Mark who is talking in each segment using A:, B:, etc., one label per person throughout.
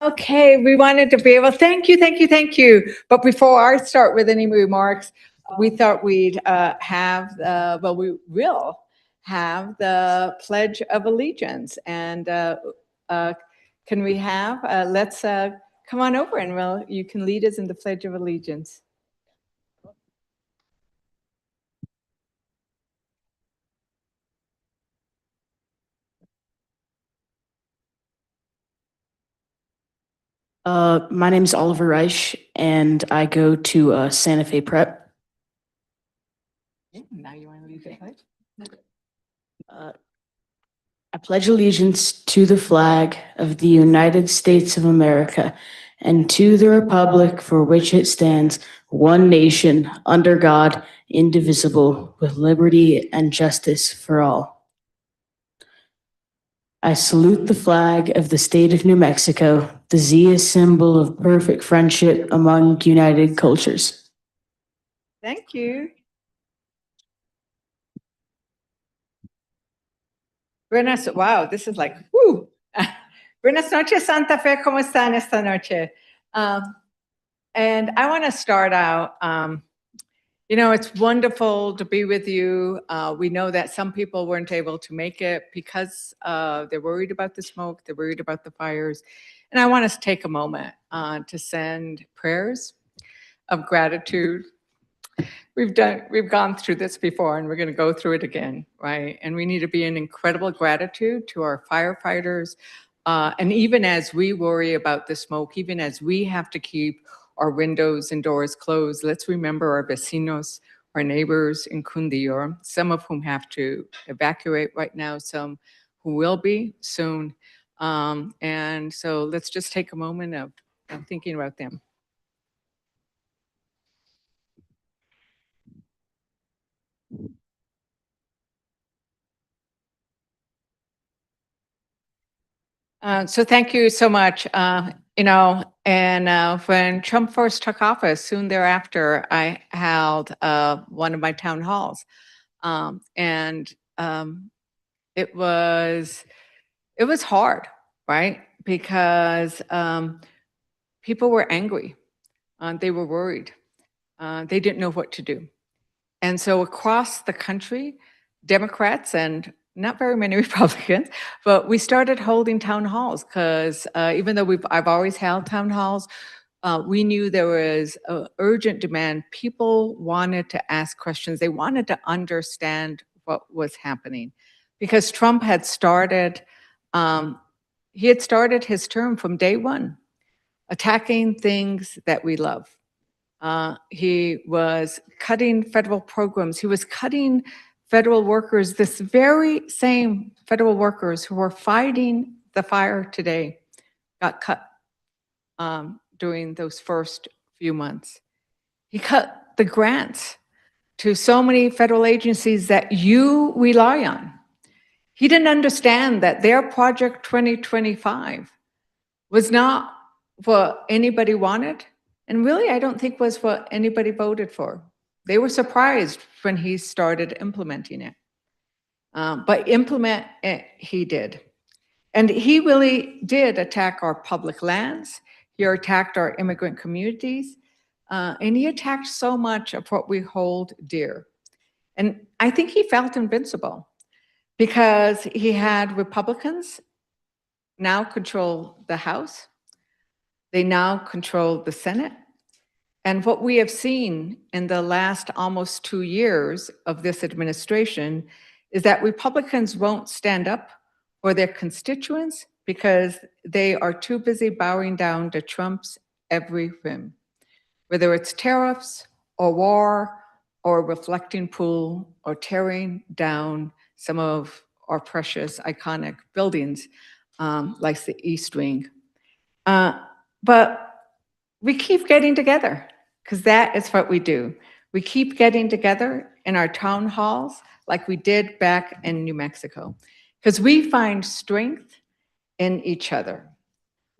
A: Okay, we wanted to be able, thank you, thank you, thank you. But before I start with any remarks, we thought we'd we will have the Pledge of Allegiance. And uh, can we have, let's come on over and you can lead us in the Pledge of Allegiance.
B: My name is Oliver Reich, and I go to Santa Fe Prep.
A: Now you want to lead the pledge?
B: I pledge allegiance to the flag of the United States of America and to the republic for which it stands, one nation, under God, indivisible, with liberty and justice for all. I salute the flag of the state of New Mexico. The Z is symbol of perfect friendship among united cultures.
A: Thank you. Buenas, wow, this is like, whoo. Buenas noches, Santa Fe, ¿cómo están esta noche? And I want to start out, it's wonderful to be with you. We know that some people weren't able to make it because they're worried about the smoke, they're worried about the fires. And I want us to take a moment to send prayers of gratitude. We've gone through this before and we're going to go through it again, right? And we need to be in incredible gratitude to our firefighters. And even as we worry about the smoke, even as we have to keep our windows and doors closed, let's remember our vecinos, our neighbors in Cundillo, some of whom have to evacuate right now, some who will be soon. And so let's just take a moment of thinking about them. So thank you so much. When Trump first took office, soon thereafter, I held one of my town halls, and it was hard, right? Because people were angry, they were worried, they didn't know what to do, and so across the country, Democrats and not very many Republicans, but we started holding town halls because even though I've always held town halls, we knew there was an urgent demand. People wanted to ask questions. They wanted to understand what was happening because Trump had started, his term from day one, attacking things that we love. He was cutting federal programs. He was cutting federal workers, this very same federal workers who were fighting the fire today got cut during those first few months. He cut the grants to so many federal agencies that you rely on. He didn't understand that their Project 2025 was not what anybody wanted, and really, I don't think was what anybody voted for. They were surprised when he started implementing it. But implement it, he did. And he really did attack our public lands. He attacked our immigrant communities. And he attacked so much of what we hold dear. And I think he felt invincible because he had Republicans now control the House. They now control the Senate. And what we have seen in the last almost 2 years of this administration is that Republicans won't stand up for their constituents because they are too busy bowing down to Trump's every whim, whether it's tariffs or war or reflecting pool or tearing down some of our precious iconic buildings like the East Wing. But we keep getting together because that is what we do. We keep getting together in our town halls like we did back in New Mexico because we find strength in each other.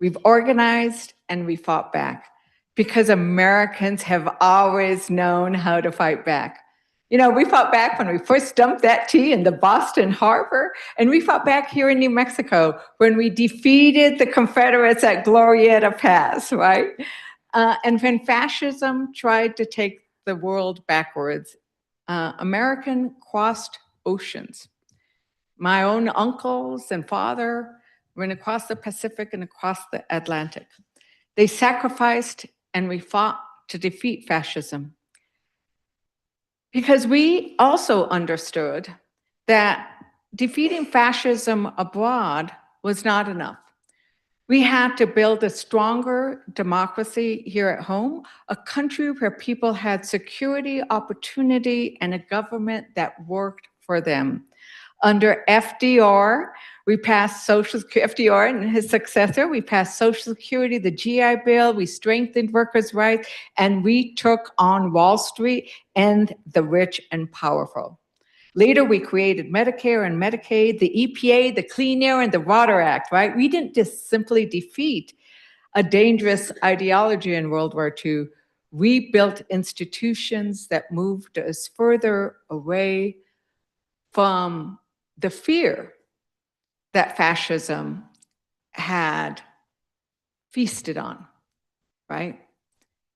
A: We've organized and we fought back because Americans have always known how to fight back. You know, we fought back when we first dumped that tea in the Boston Harbor, and we fought back here in New Mexico when we defeated the Confederates at Glorieta Pass, right? And when fascism tried to take the world backwards, American crossed oceans. My own uncles and father went across the Pacific and across the Atlantic. They sacrificed and we fought to defeat fascism. Because we also understood that defeating fascism abroad was not enough. We had to build a stronger democracy here at home, a country where people had security, opportunity, and a government that worked for them. Under FDR, we passed FDR and his successor, we passed Social Security, the GI Bill, we strengthened workers' rights, and we took on Wall Street and the rich and powerful. Later, we created Medicare and Medicaid, the EPA, the Clean Air and the Water Act, right? We didn't just simply defeat a dangerous ideology in World War II. We built institutions that moved us further away from the fear that fascism had feasted on, right?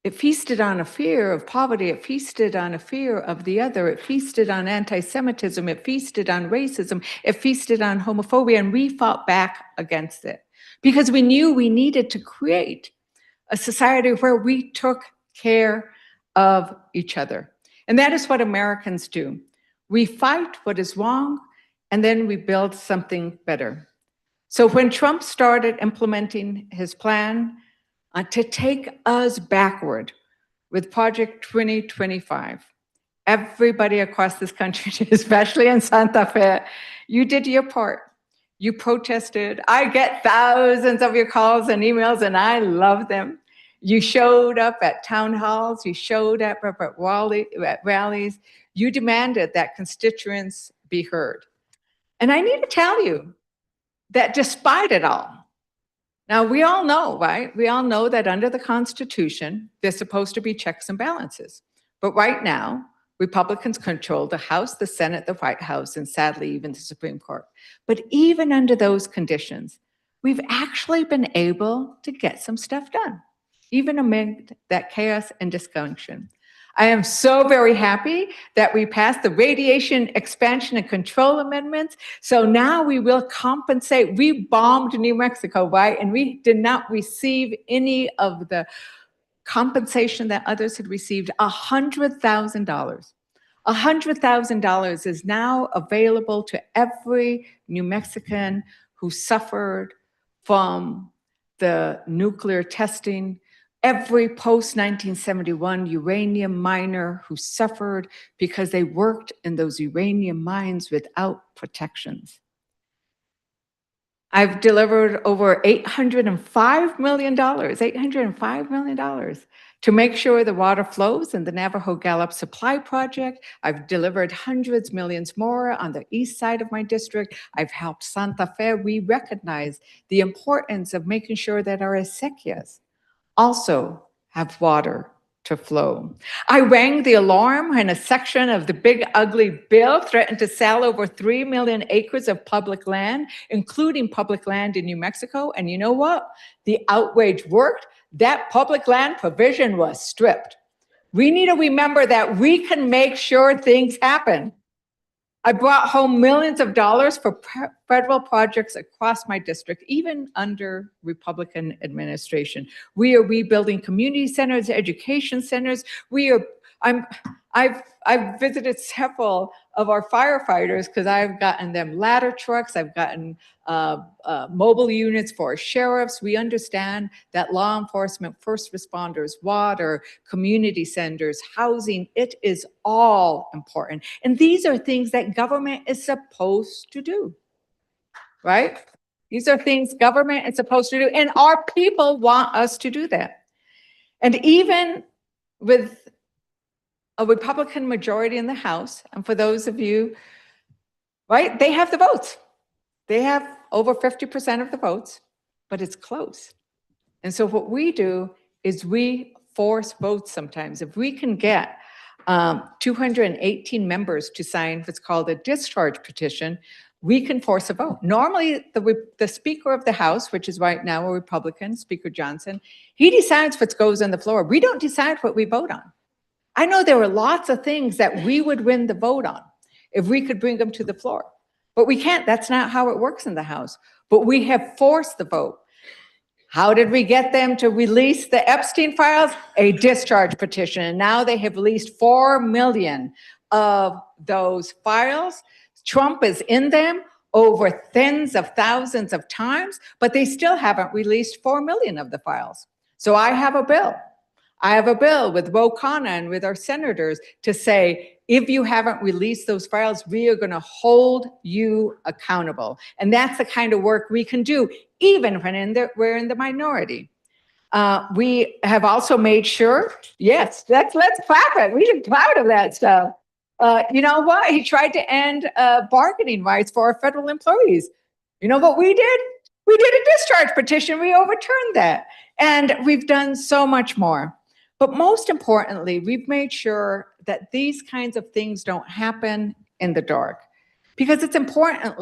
A: It feasted on a fear of poverty. It feasted on a fear of the other. It feasted on anti-Semitism. It feasted on racism. It feasted on homophobia, and we fought back against it because we knew we needed to create a society where we took care of each other. And that is what Americans do. We fight what is wrong, and then we build something better. So when Trump started implementing his plan to take us backward with Project 2025, everybody across this country, especially in Santa Fe, you did your part. You protested. I get thousands of your calls and emails, and I love them. You showed up at town halls. You showed up at rallies. You demanded that constituents be heard. And I need to tell you that despite it all, now we all know, right? We all know that under the Constitution, there's supposed to be checks and balances. But right now, Republicans control the House, the Senate, the White House, and sadly, even the Supreme Court. But even under those conditions, we've actually been able to get some stuff done, even amid that chaos and dysfunction. I am so very happy that we passed the Radiation Expansion and Control Amendments. So now we will compensate. We bombed New Mexico, right? And we did not receive any of the compensation that others had received. $100,000. $100,000 is now available to every New Mexican who suffered from the nuclear testing, every post-1971 uranium miner who suffered because they worked in those uranium mines without protections. I've delivered over $805 million to make sure the water flows in the Navajo Gallup Supply Project. I've delivered hundreds, millions more on the east side of my district. I've helped Santa Fe. We recognize the importance of making sure that our acequias also have water to flow. I rang the alarm when a section of the big ugly bill threatened to sell over 3 million acres of public land, including public land in New Mexico. And you know what? The outrage worked. That public land provision was stripped. We need to remember that we can make sure things happen. I brought home millions of dollars for federal projects across my district, even under Republican administration. We are rebuilding community centers, education centers. I've visited several of our firefighters because I've gotten them ladder trucks. I've gotten mobile units for sheriffs. We understand that law enforcement, first responders, water, community centers, housing, it is all important. And these are things that government is supposed to do, right? These are things government is supposed to do, and our people want us to do that. And even with a Republican majority in the House, and for those of you, right, they have the votes. They have over 50% of the votes, but it's close. And so what we do is we force votes sometimes. If we can get 218 members to sign what's called a discharge petition, we can force a vote. Normally, the Speaker of the House, which is right now a Republican, Speaker Johnson, he decides what goes on the floor. We don't decide what we vote on. I know there are lots of things that we would win the vote on if we could bring them to the floor, but we can't. That's not how it works in the House. But we have forced the vote. How did we get them to release the Epstein files? A discharge petition. And now they have released 4 million of those files. Trump is in them over tens of thousands of times, but they still haven't released 4 million of the files. So I have a bill. I have a bill with Ro Khanna and with our senators to say, if you haven't released those files, we are going to hold you accountable. And that's the kind of work we can do, even when we're in the minority. We have also made sure, yes, let's clap it. We should be proud of that stuff. You know what? He tried to end bargaining rights for our federal employees. You know what we did? We did a discharge petition. We overturned that. And we've done so much more. But most importantly, we've made sure that these kinds of things don't happen in the dark. Because it's important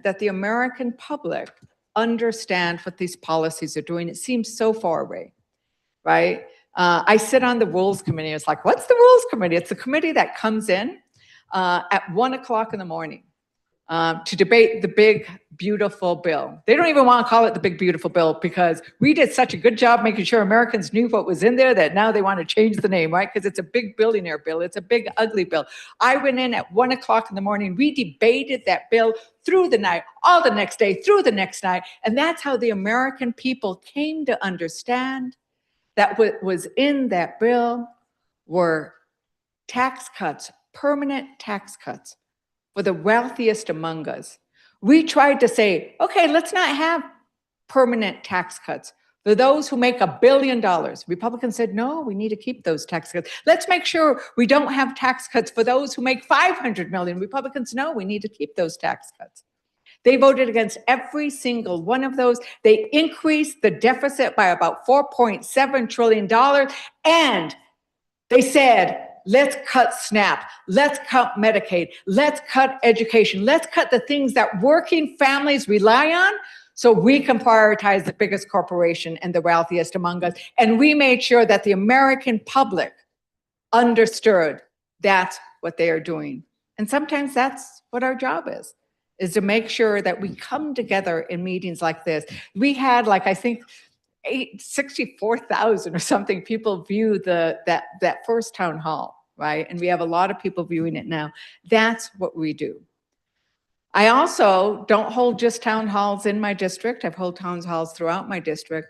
A: that the American public understand what these policies are doing. It seems so far away, right? I sit on the Rules Committee. It's like, what's the Rules Committee? It's the committee that comes in at 1 o'clock in the morning to debate the big, beautiful bill. They don't even want to call it the big, beautiful bill because we did such a good job making sure Americans knew what was in there that now they want to change the name, right? Because it's a big billionaire bill. It's a big, ugly bill. I went in at 1 o'clock in the morning. We debated that bill through the night, all the next day, through the next night. And that's how the American people came to understand that what was in that bill were tax cuts, permanent tax cuts for the wealthiest among us. We tried to say, okay, let's not have permanent tax cuts for those who make $1 billion. Republicans said, no, we need to keep those tax cuts. Let's make sure we don't have tax cuts for those who make $500 million. Republicans, no, we need to keep those tax cuts. They voted against every single one of those. They increased the deficit by about $4.7 trillion. And they said, let's cut SNAP. Let's cut Medicaid. Let's cut education. Let's cut the things that working families rely on so we can prioritize the biggest corporation and the wealthiest among us. And we made sure that the American public understood that's what they are doing. And sometimes that's what our job is to make sure that we come together in meetings like this. We had, like, I think 64,000 or something people view that first town hall, right? And we have a lot of people viewing it now. That's what we do. I also don't hold just town halls in my district. I've held town halls throughout my district.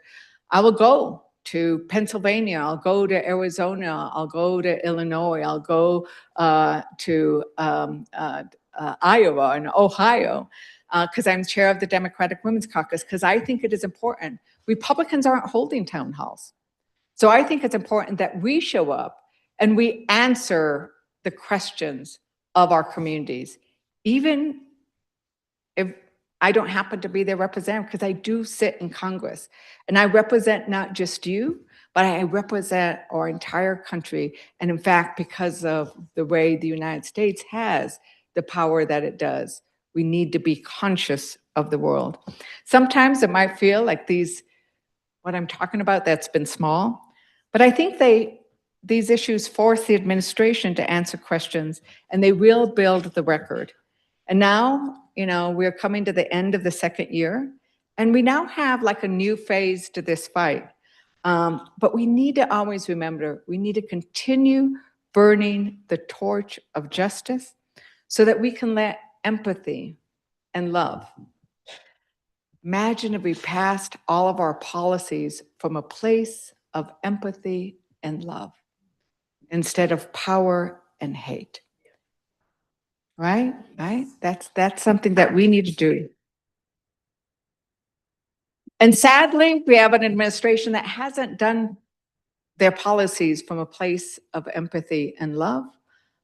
A: I will go to Pennsylvania. I'll go to Arizona. I'll go to Illinois. I'll go to Iowa and Ohio, because I'm chair of the Democratic Women's Caucus, because I think it is important. Republicans aren't holding town halls. So I think it's important that we show up and we answer the questions of our communities, even if I don't happen to be their representative, because I do sit in Congress and I represent not just you, but I represent our entire country. And in fact, because of the way the United States has the power that it does, we need to be conscious of the world. Sometimes it might feel like what I'm talking about, that's been small, but I think these issues force the administration to answer questions, and they will build the record. And now, we're coming to the end of the second year, and we now have like a new phase to this fight. But we need to always remember, we need to continue burning the torch of justice so that we can let empathy and love. Imagine if we passed all of our policies from a place of empathy and love instead of power and hate. Right? That's something that we need to do. And sadly, we have an administration that hasn't done their policies from a place of empathy and love,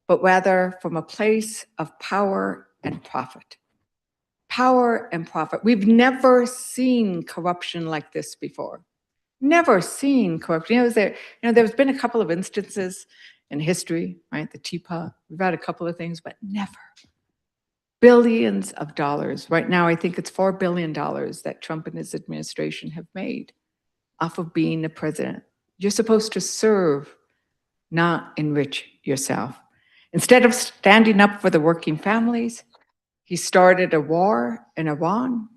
A: but rather from a place of power and profit. Power and profit. We've never seen corruption like this before. Never seen corruption. There's been a couple of instances in history, right? The teapot. We've had a couple of things, but never. Billions of dollars. Right now, I think it's $4 billion that Trump and his administration have made off of being the president. You're supposed to serve, not enrich yourself. Instead of standing up for the working families, he started a war in Iran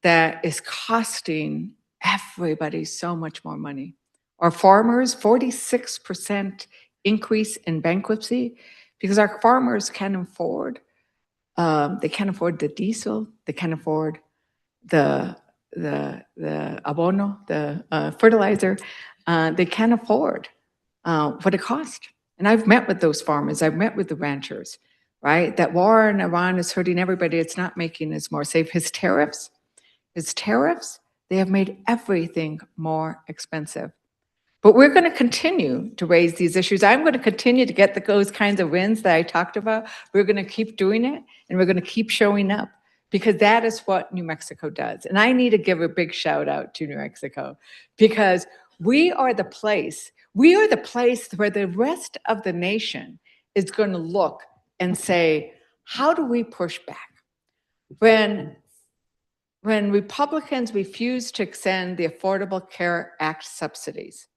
A: that is costing everybody so much more money. Our farmers, 46% increase in bankruptcy because our farmers can't afford, they can't afford the diesel, they can't afford the abono, the fertilizer, they can't afford what it costs. And I've met with those farmers, I've met with the ranchers, right? That war in Iran is hurting everybody. It's not making us more safe. His tariffs, they have made everything more expensive. But we're going to continue to raise these issues. I'm going to continue to get those kinds of wins that I talked about. We're going to keep doing it, and we're going to keep showing up, because that is what New Mexico does. And I need to give a big shout out to New Mexico, because we are the place where the rest of the nation is going to look and say, how do we push back? When Republicans refused to extend the Affordable Care Act subsidies,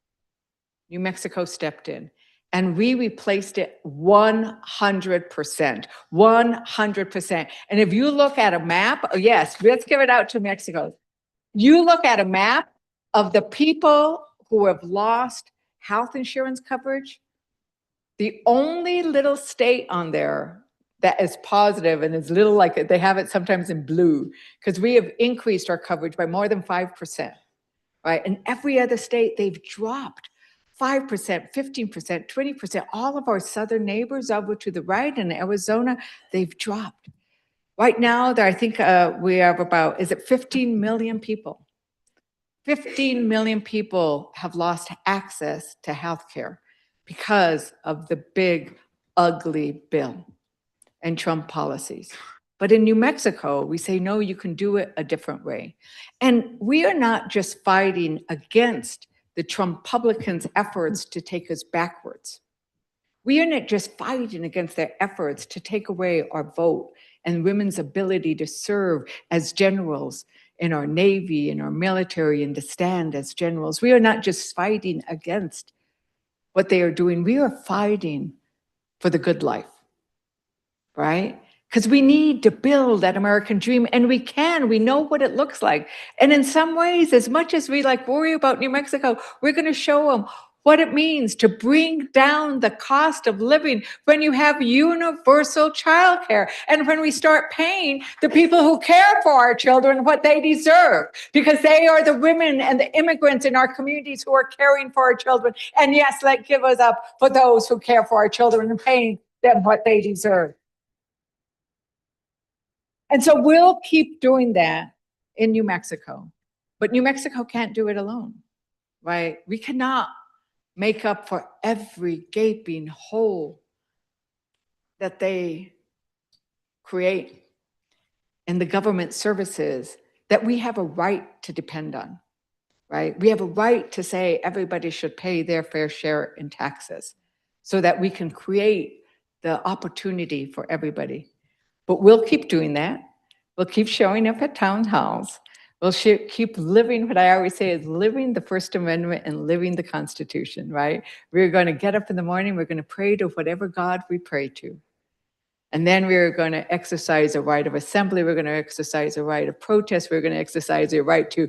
A: New Mexico stepped in and we replaced it 100%. 100%. And if you look at a map, yes, let's give it out to Mexico. You look at a map of the people who have lost health insurance coverage, the only little state on there that is positive and is little, like they have it sometimes in blue, because we have increased our coverage by more than 5%, right? And every other state, they've dropped 5%, 15%, 20%. All of our southern neighbors over to the right in Arizona, they've dropped. Right now, I think we have about, is it 15 million people? 15 million people have lost access to healthcare because of the big, ugly bill and Trump policies. But in New Mexico, we say, no, you can do it a different way. And we are not just fighting against the Trump-Publicans' efforts to take us backwards. We are not just fighting against their efforts to take away our vote and women's ability to serve as generals in our Navy, in our military, and to stand as generals. We are not just fighting against what they are doing. We are fighting for the good life, right? Because we need to build that American dream, and we can. We know what it looks like. And in some ways, as much as we worry about New Mexico, we're going to show them what it means to bring down the cost of living when you have universal childcare, and when we start paying the people who care for our children what they deserve, because they are the women and the immigrants in our communities who are caring for our children. And yes, let's give us up for those who care for our children and paying them what they deserve. And so we'll keep doing that in New Mexico. But New Mexico can't do it alone, right? We cannot make up for every gaping hole that they create in the government services that we have a right to depend on, right? We have a right to say everybody should pay their fair share in taxes so that we can create the opportunity for everybody. But we'll keep doing that. We'll keep showing up at town halls. We'll keep living what I always say is living the First Amendment and living the Constitution, right? We're going to get up in the morning, we're going to pray to whatever God we pray to. And then we're going to exercise a right of assembly, we're going to exercise a right of protest, we're going to exercise a right to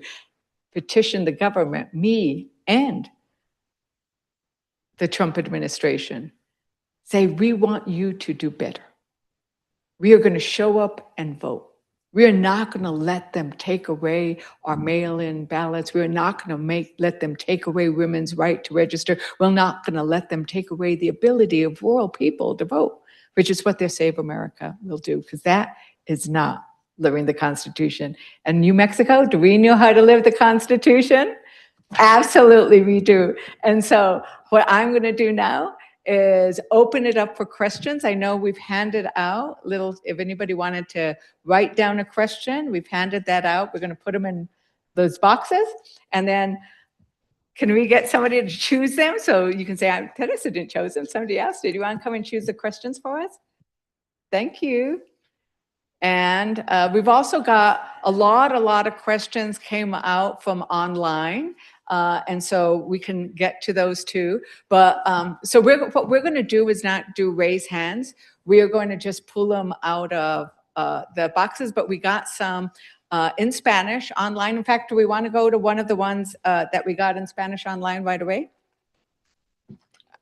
A: petition the government, me and the Trump administration. Say, we want you to do better. We are going to show up and vote. We are not going to let them take away our mail-in ballots. We're not going to let them take away women's right to register. We're not going to let them take away the ability of rural people to vote, which is what their Save America will do, because that is not living the Constitution. And New Mexico, do we know how to live the Constitution? Absolutely, we do. And so what I'm going to do now is open it up for questions. I know we've handed out if anybody wanted to write down a question, we've handed that out. We're going to put them in those boxes. And then Can we get somebody to choose them? So you can say, Teresa didn't choose them, somebody else did. You want to come and choose the questions for us? Thank you. And we've also got a lot of questions came out from online. And so we can get to those too. But so what we're going to do is not do raise hands. We are going to just pull them out of the boxes, but we got some in Spanish online. In fact, do we want to go to one of the ones that we got in Spanish online right away?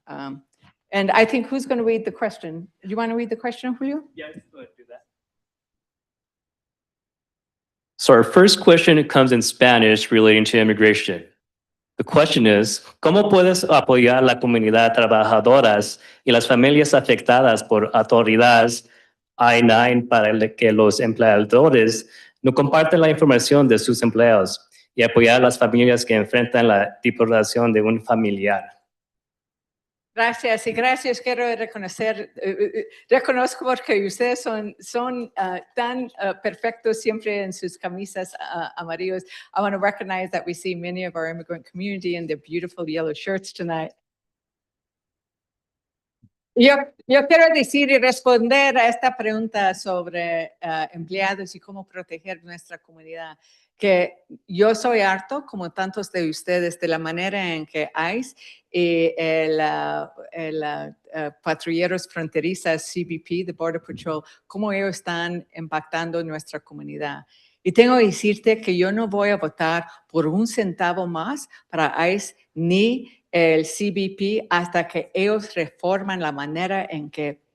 A: And I think who's going to read the question? Do you want to read the question, Julio?
C: Yes, go ahead, do that. So our first question comes in Spanish relating to immigration. The question is, ¿cómo puedes apoyar la comunidad trabajadoras y las familias afectadas por autoridades I-9 para que los empleadores no compartan la información de sus empleados y apoyar a las familias que enfrentan la deportación de un familiar?
A: Gracias y gracias. Quiero reconocer, reconozco porque ustedes son tan perfectos siempre en sus camisas amarillos. I want to recognize that we see many of our immigrant community in their beautiful yellow shirts tonight. Yo quiero decir y responder a esta pregunta sobre empleados y cómo proteger nuestra comunidad, que yo soy harto, como tantos de ustedes, de la manera en que ICE y el patrulleros fronterizas, CBP, the Border Patrol, cómo ellos están impactando nuestra comunidad. Y tengo que decirte que yo no voy a votar por un centavo más para ICE ni el CBP hasta que ellos reforman la manera en que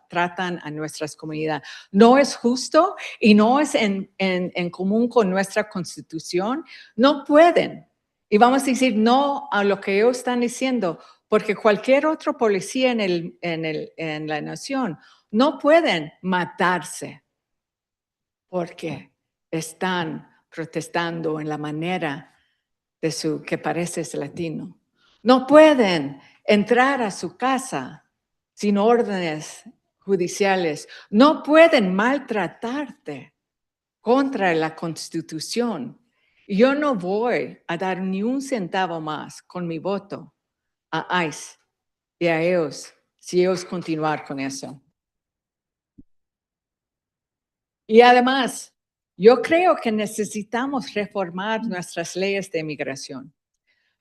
A: tratan a nuestras comunidades. No es justo y no es en común con nuestra Constitución. No pueden. Y vamos a decir no a lo que ellos están diciendo, porque cualquier otro policía en la nación no pueden matarse porque están protestando en la manera de su que parece latino. No pueden entrar a su casa sin órdenes judiciales. No pueden maltratarte contra la Constitución. Yo no voy a dar ni un centavo más con mi voto a ICE y a ellos si ellos continuar con eso. Y además, yo creo que necesitamos reformar nuestras leyes de inmigración.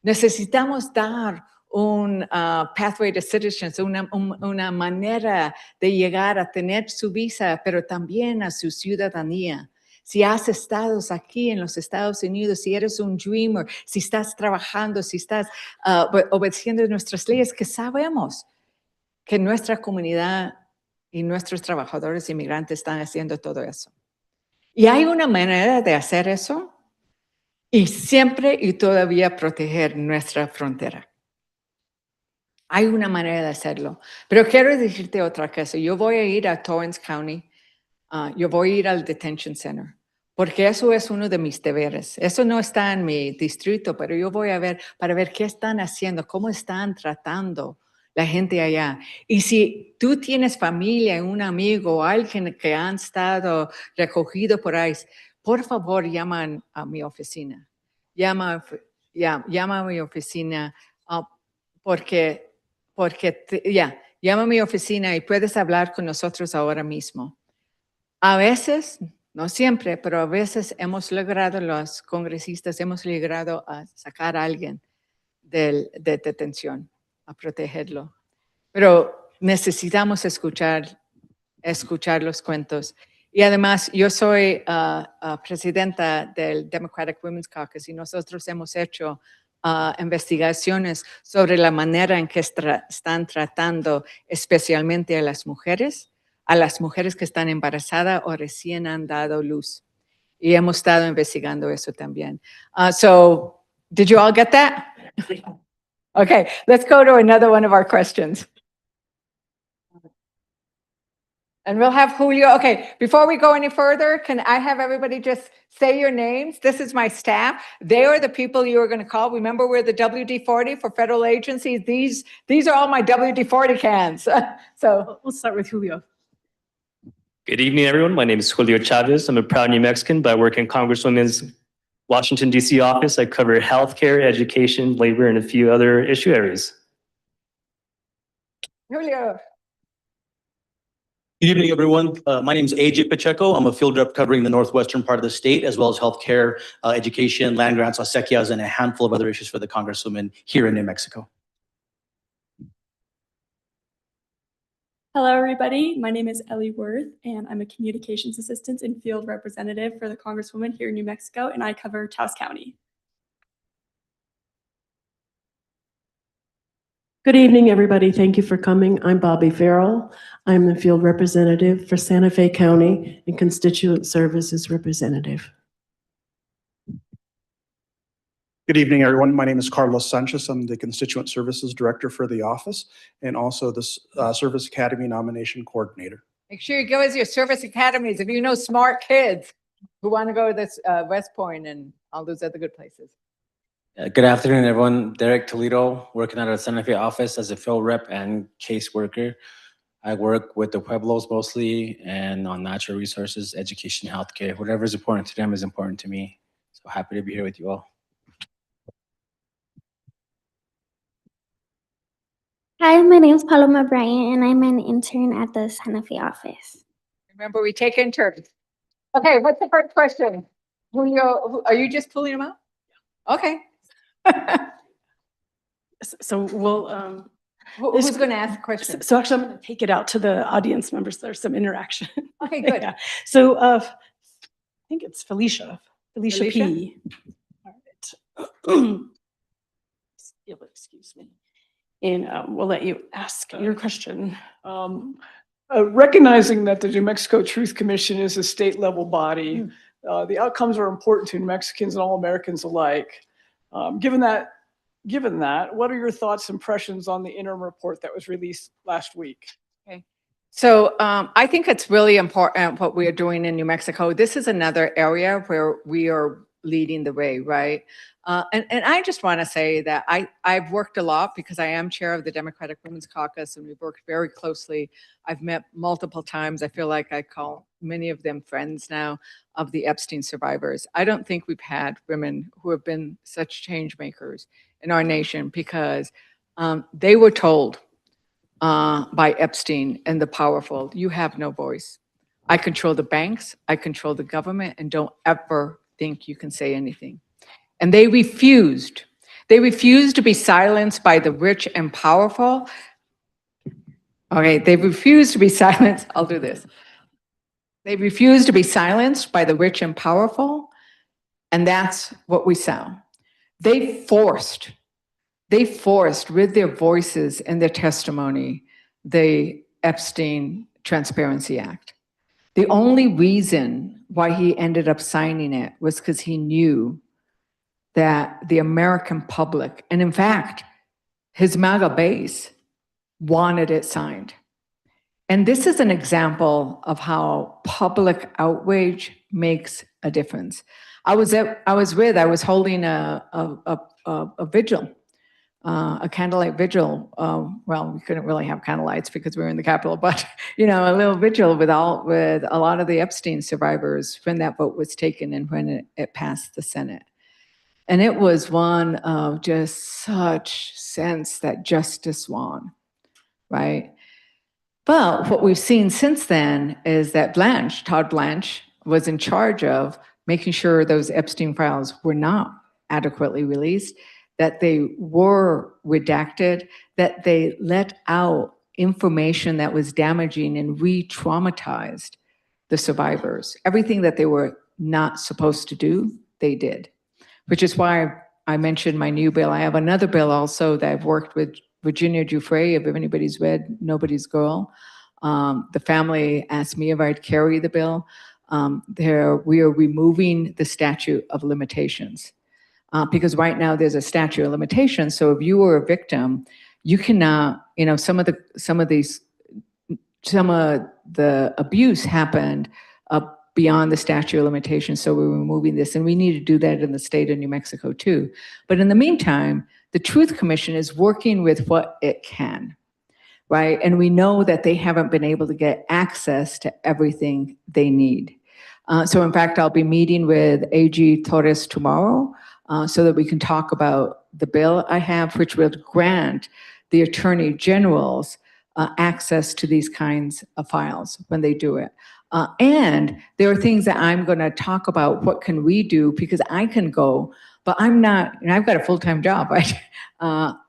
A: Necesitamos dar un pathway to citizenship, una manera de llegar a tener su visa, pero también a su ciudadanía. Si has estado aquí en los Estados Unidos, si eres un dreamer, si estás trabajando, si estás obedeciendo nuestras leyes, que sabemos que nuestra comunidad y nuestros trabajadores inmigrantes están haciendo todo eso. Y hay una manera de hacer eso y siempre y todavía proteger nuestra frontera. Hay una manera de hacerlo. Pero quiero decirte otra cosa. Yo voy a ir a Torrance County. Yo voy a ir al Detention Center. Porque eso es uno de mis deberes. Eso no está en mi distrito, pero yo voy a ver para ver qué están haciendo, cómo están tratando la gente allá. Y si tú tienes familia, un amigo o alguien que han estado recogido por ICE, por favor, llaman a mi oficina. Llama a mi oficina llama a mi oficina y puedes hablar con nosotros ahora mismo. A veces, no siempre, pero a veces los congresistas hemos logrado a sacar a alguien de detención, a protegerlo. Pero necesitamos escuchar los cuentos. Y además, yo soy presidenta del Democratic Women's Caucus y nosotros hemos hecho investigaciones sobre la manera en que están tratando especialmente a las mujeres que están embarazadas o recién han dado luz. Y hemos estado investigando eso también. So, did you all get that? Okay, let's go to another one of our questions. And we'll have Julio. Okay, before we go any further, can I have everybody just say your names? This is my staff. They are the people you are going to call. Remember, we're the WD-40 for federal agencies. These are all my WD-40 cans. So
D: We'll start with Julio.
C: Good evening, everyone. My name is Julio Chavez. I'm a proud New Mexican, but I work in Congresswoman's Washington, D.C. office, I cover healthcare, education, labor, and a few other issue areas.
A: Julio.
D: Good evening, everyone. My name is AJ Pacheco. I'm a field rep covering the northwestern part of the state, as well as healthcare, education, land grants, acequias, and a handful of other issues for the Congresswoman here in New Mexico.
E: Hello, everybody. My name is Ellie Worth, and I'm a communications assistant and field representative for the Congresswoman here in New Mexico, and I cover Taos County.
F: Good evening, everybody. Thank you for coming. I'm Bobby Farrell. I'm the field representative for Santa Fe County and constituent services representative.
G: Good evening, everyone. My name is Carlos Sanchez. I'm the Constituent Services Director for the office and also the Service Academy Nomination Coordinator.
A: Make sure you go as your service academies. If you know smart kids who want to go to this West Point and all those other good places.
H: Good afternoon, everyone. Derek Toledo, working at our Santa Fe office as a field rep and case worker. I work with the Pueblos mostly and on natural resources, education, healthcare. Whatever is important to them is important to me. So happy to be here with you all.
I: Hi, my name is Paloma Bryant, and I'm an intern at the Santa Fe office.
A: Remember, we take interns. Okay, what's the first question? Julio, are you just pulling them out? Okay.
J: So we'll,
A: Who's going to ask the question?
J: so actually I'm going to take it out to the audience members. There's some interaction.
A: Okay, good.
J: Yeah. So I think it's Felicia P. All right. Excuse me. And we'll let you ask your question.
K: Recognizing that the New Mexico Truth Commission is a state-level body, the outcomes are important to New Mexicans and all Americans alike. Given that, what are your thoughts, impressions on the interim report that was released last week?
A: Okay. So I think it's really important what we are doing in New Mexico. This is another area where we are leading the way, right? And I just want to say that I've worked a lot because I am chair of the Democratic Women's Caucus, and we've worked very closely. I've met multiple times. I feel like I call many of them friends now of the Epstein survivors. I don't think we've had women who have been such change makers in our nation because they were told by Epstein and the powerful, you have no voice. I control the banks, I control the government, and don't ever think you can say anything. And they refused. They refused to be silenced by the rich and powerful. Okay, they refused to be silenced. I'll do this. They refused to be silenced by the rich and powerful, and that's what we saw. They forced with their voices and their testimony, the Epstein Transparency Act. The only reason why he ended up signing it was because he knew that the American public, and in fact, his MAGA base, wanted it signed. And this is an example of how public outrage makes a difference. I was holding a vigil, a candlelight vigil. Well, we couldn't really have candlelights because we were in the Capitol, but a little vigil with a lot of the Epstein survivors when that vote was taken and when it passed the Senate. And it was one of just such sense that justice won, right? But what we've seen since then is that Todd Blanche, was in charge of making sure those Epstein files were not adequately released, that they were redacted, that they let out information that was damaging and re-traumatized the survivors. Everything that they were not supposed to do, they did. Which is why I mentioned my new bill. I have another bill also that I've worked with Virginia Giuffre, if anybody's read Nobody's Girl. The family asked me if I'd carry the bill. We are removing the statute of limitations. Because right now there's a statute of limitations. So if you were a victim, you cannot, some of the abuse happened beyond the statute of limitations, so we're removing this, and we need to do that in the state of New Mexico too. But in the meantime, the Truth Commission is working with what it can, right? And we know that they haven't been able to get access to everything they need. So in fact, I'll be meeting with AG Torres tomorrow so that we can talk about the bill I have, which will grant the attorney generals access to these kinds of files when they do it. And there are things that I'm going to talk about. What can we do? Because I can go, but I'm not, and I've got a full-time job, right?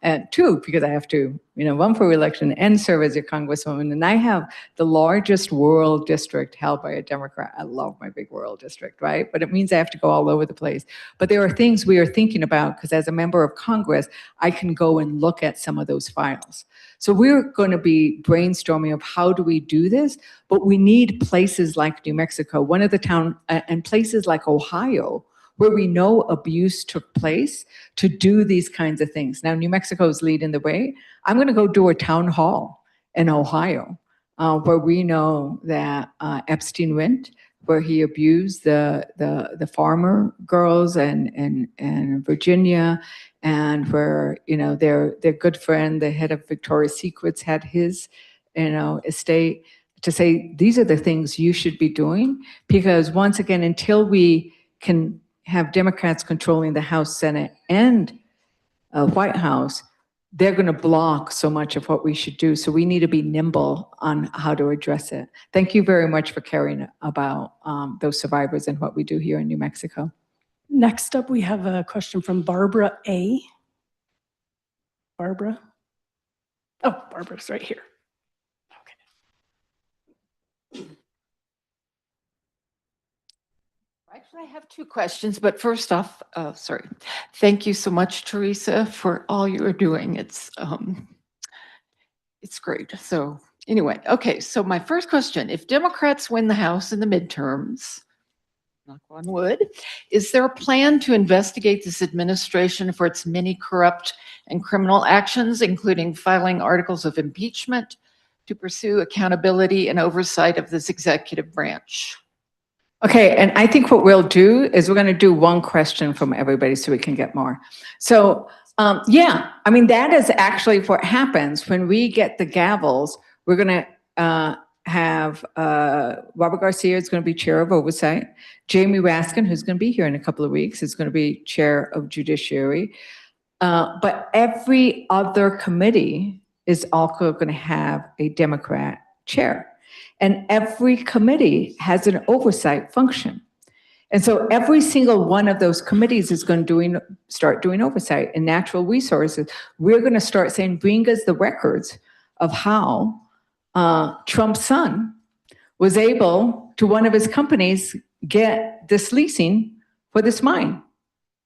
A: And two, because I have to, run for re-election and serve as your congresswoman. And I have the largest rural district held by a Democrat. I love my big rural district, right? But it means I have to go all over the place. But there are things we are thinking about because as a member of Congress, I can go and look at some of those files. So we're going to be brainstorming of how do we do this, but we need places like New Mexico, one of the town, and places like Ohio, where we know abuse took place to do these kinds of things. Now, New Mexico is leading the way. I'm going to go do a town hall in Ohio where we know that Epstein went, where he abused the farmer girls and Virginia, and where their good friend, the head of Victoria's Secrets, had his estate, to say these are the things you should be doing, because once again, until we can have Democrats controlling the House, Senate, and White House, they're going to block so much of what we should do. So we need to be nimble on how to address it. Thank you very much for caring about those survivors and what we do here in New Mexico.
J: Next up, we have a question from Barbara A. Barbara? Oh, Barbara's right here.
L: Actually, I have two questions, but first off, thank you so much, Teresa, for all you are doing. It's great. So anyway, okay, so my first question, if Democrats win the House in the midterms, knock on wood, is there a plan to investigate this administration for its many corrupt and criminal actions, including filing articles of impeachment to pursue accountability and oversight of this executive branch?
A: Okay, and I think what we'll do is we're going to do one question from everybody so we can get more. So yeah, I mean, that is actually what happens when we get the gavels. We're going to have Robert Garcia is going to be chair of oversight. Jamie Raskin, who's going to be here in a couple of weeks, is going to be chair of judiciary. But every other committee is also going to have a Democrat chair. And every committee has an oversight function. And so every single one of those committees is going to start doing oversight. In natural resources, we're going to start saying, bring us the records of how Trump's son was able to, one of his companies, get this leasing for this mine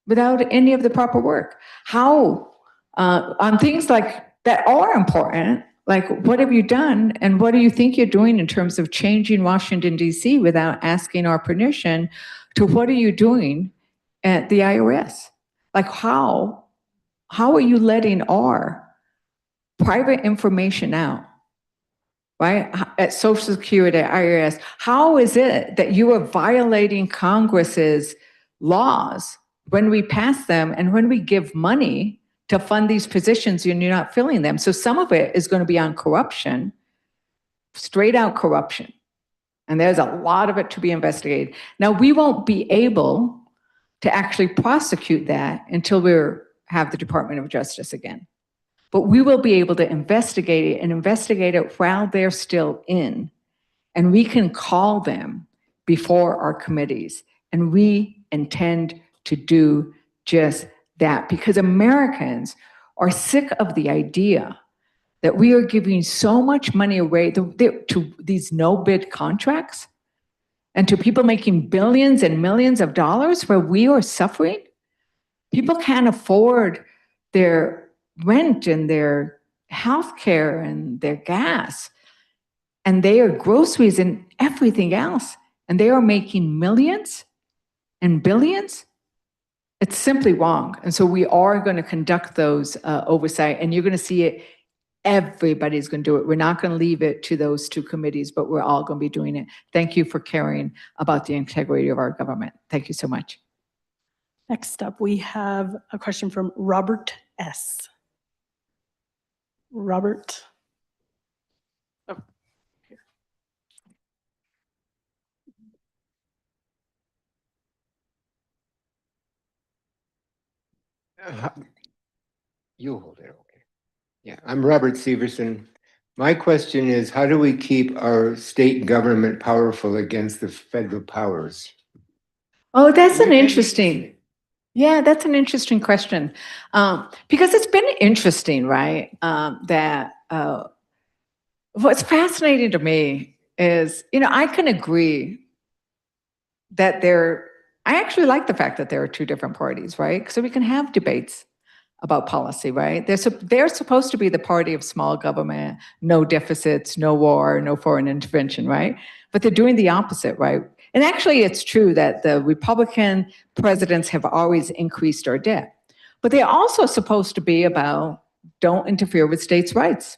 A: without any of the proper work. How, on things like that are important, like what have you done and what do you think you're doing in terms of changing Washington, D.C. without asking our permission, to what are you doing at the IRS? Like how are you letting our private information out, right? At Social Security, IRS, how is it that you are violating Congress's laws when we pass them and when we give money to fund these positions and you're not filling them? So some of it is going to be on corruption, straight out corruption. And there's a lot of it to be investigated. Now, we won't be able to actually prosecute that until we have the Department of Justice again. But we will be able to investigate it and investigate it while they're still in. And we can call them before our committees. And we intend to do just that, because Americans are sick of the idea that we are giving so much money away to these no-bid contracts and to people making billions and millions of dollars where we are suffering. People can't afford their rent and their health care and their gas and their groceries and everything else. And they are making millions and billions. It's simply wrong. And so we are going to conduct those oversight, and you're going to see it. Everybody's going to do it. We're not going to leave it to those two committees, but we're all going to be doing it. Thank you for caring about the integrity of our government. Thank you so much.
J: Next up, we have a question from Robert S. Robert. Oh, here.
M: You hold it, okay. Yeah, I'm Robert Severson. My question is, how do we keep our state government powerful against the federal powers?
A: Oh, that's an interesting. Yeah, that's an interesting question. Because it's been interesting, right? What's fascinating to me is, I can agree that I actually like the fact that there are two different parties, right? So we can have debates about policy, right? They're supposed to be the party of small government, no deficits, no war, no foreign intervention, right? But they're doing the opposite, right? And actually, it's true that the Republican presidents have always increased our debt. But they're also supposed to be about don't interfere with states' rights.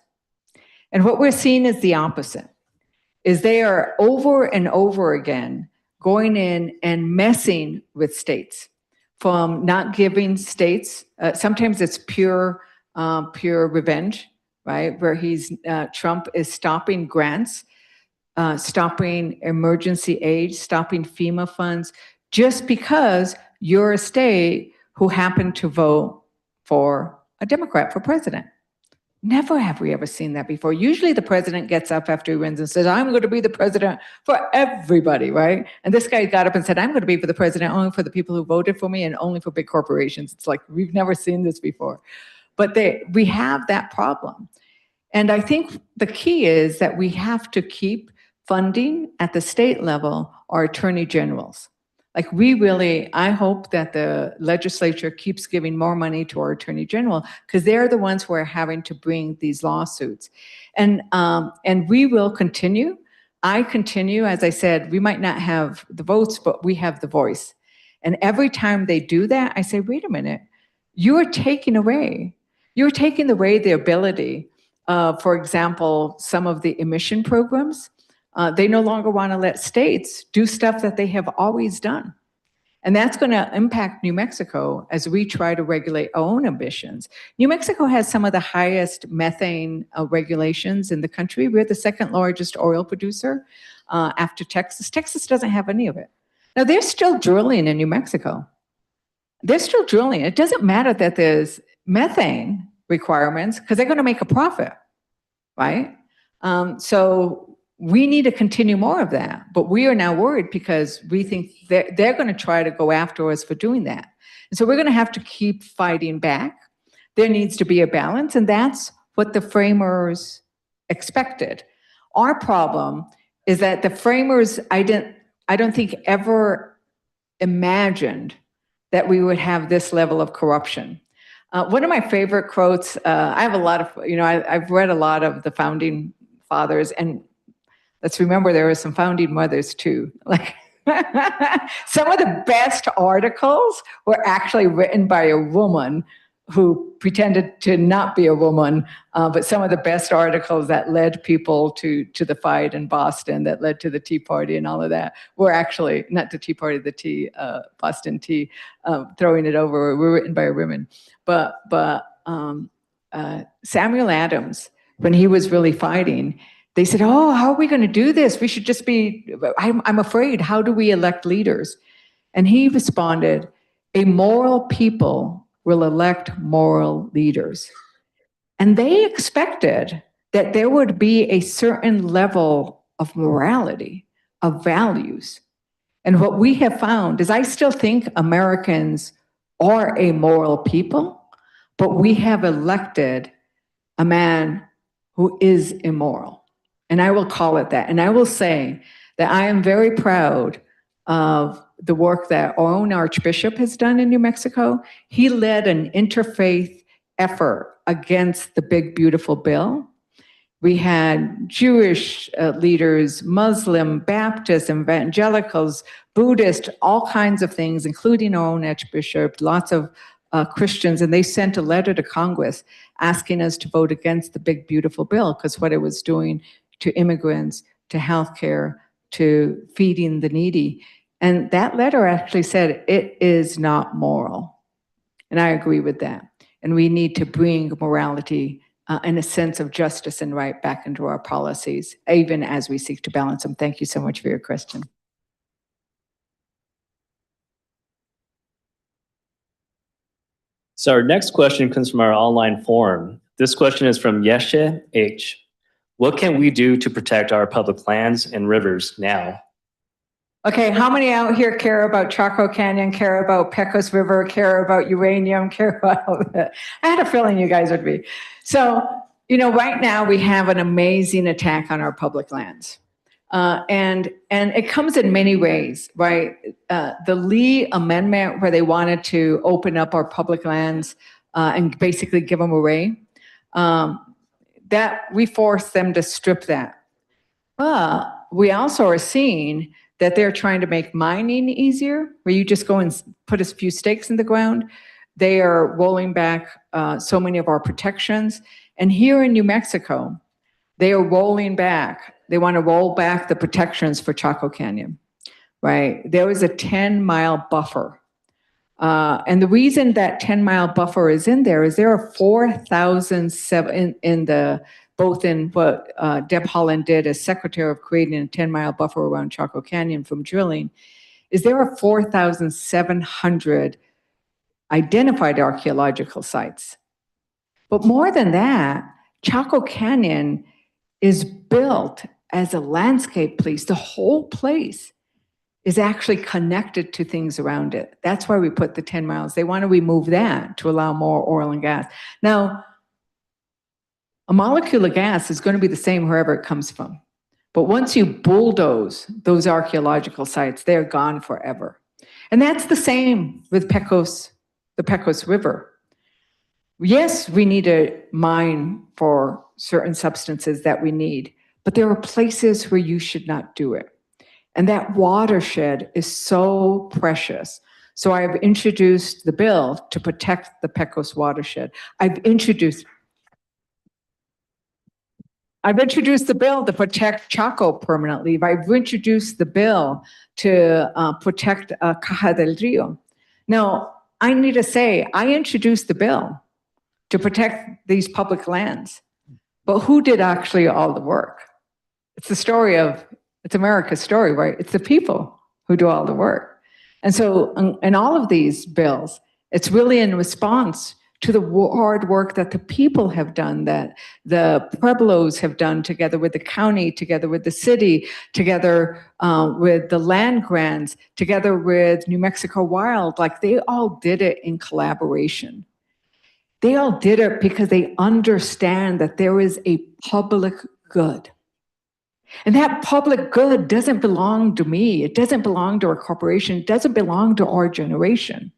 A: And what we're seeing is the opposite, is they are over and over again going in and messing with states, from not giving states, sometimes it's pure revenge, right? Where Trump is stopping grants, stopping emergency aid, stopping FEMA funds, just because you're a state who happened to vote for a Democrat for president. Never have we ever seen that before. Usually the president gets up after he wins and says, I'm going to be the president for everybody, right? And this guy got up and said, I'm going to be for the president only for the people who voted for me and only for big corporations. It's like, we've never seen this before. But we have that problem. And I think the key is that we have to keep funding at the state level our attorney generals. Like I hope that the legislature keeps giving more money to our attorney general, because they're the ones who are having to bring these lawsuits. And we will continue. I continue, as I said, we might not have the votes, but we have the voice. And every time they do that, I say, wait a minute, you're taking away the ability, for example, some of the emission programs. They no longer want to let states do stuff that they have always done. And that's going to impact New Mexico as we try to regulate our own emissions. New Mexico has some of the highest methane regulations in the country. We're the second largest oil producer after Texas. Texas doesn't have any of it. Now, they're still drilling in New Mexico. They're still drilling. It doesn't matter that there's methane requirements, because they're going to make a profit, right? So we need to continue more of that, but we are now worried because we think they're going to try to go after us for doing that. And so we're going to have to keep fighting back. There needs to be a balance, and that's what the framers expected. Our problem is that the framers, I don't think ever imagined that we would have this level of corruption. One of my favorite quotes, I have a lot of, I've read a lot of the founding fathers, and let's remember there were some founding mothers too. Like some of the best articles were actually written by a woman who pretended to not be a woman, but some of the best articles that led people to the fight in Boston, that led to the Tea Party and all of that, were actually, not the Tea Party, the tea, Boston tea, throwing it over, were written by a woman. But Samuel Adams, when he was really fighting, they said, oh, how are we going to do this? We should just be, I'm afraid, how do we elect leaders? And he responded, a moral people will elect moral leaders. And they expected that there would be a certain level of morality, of values. And what we have found is I still think Americans are a moral people, but we have elected a man who is immoral. And I will call it that. And I will say that I am very proud of the work that our own Archbishop has done in New Mexico. He led an interfaith effort against the big, beautiful bill. We had Jewish leaders, Muslim, Baptist, evangelicals, Buddhist, all kinds of things, including our own Archbishop, lots of Christians, and they sent a letter to Congress asking us to vote against the big, beautiful bill, because what it was doing to immigrants, to healthcare, to feeding the needy. And that letter actually said it is not moral. And I agree with that. And we need to bring morality and a sense of justice and right back into our policies, even as we seek to balance them. Thank you so much for your question.
C: So our next question comes from our online forum. This question is from Yeshe H. What can we do to protect our public lands and rivers now?
A: Okay, how many out here care about Chaco Canyon, care about Pecos River, care about uranium, care about all of that? I had a feeling you guys would be. So, right now we have an amazing attack on our public lands. And it comes in many ways, right? The Lee Amendment, where they wanted to open up our public lands and basically give them away, that we forced them to strip that. But we also are seeing that they're trying to make mining easier, where you just go and put a few stakes in the ground. They are rolling back so many of our protections. And here in New Mexico, they are rolling back. They want to roll back the protections for Chaco Canyon, right? There was a 10-mile buffer. And the reason that 10-mile buffer is in there is there are 4,007 both in what Deb Haaland did as secretary of creating a 10-mile buffer around Chaco Canyon from drilling, is there are 4,700 identified archaeological sites. But more than that, Chaco Canyon is built as a landscape place. The whole place is actually connected to things around it. That's why we put the 10 miles. They want to remove that to allow more oil and gas. Now, a molecule of gas is going to be the same wherever it comes from. But once you bulldoze those archaeological sites, they're gone forever. And that's the same with Pecos, the Pecos River. Yes, we need to mine for certain substances that we need, but there are places where you should not do it. And that watershed is so precious. So I've introduced the bill to protect the Pecos watershed. I've introduced the bill to protect Chaco permanently. I've introduced the bill to protect Caja del Rio. Now, I need to say, I introduced the bill to protect these public lands. But who did actually all the work? It's the story of, it's America's story, right? It's the people who do all the work. And so in all of these bills, it's really in response to the hard work that the people have done, that the Pueblos have done together with the county, together with the city, together with the land grants, together with New Mexico Wild. Like, they all did it in collaboration. They all did it because they understand that there is a public good. And that public good doesn't belong to me. It doesn't belong to our corporation. It doesn't belong to our generation.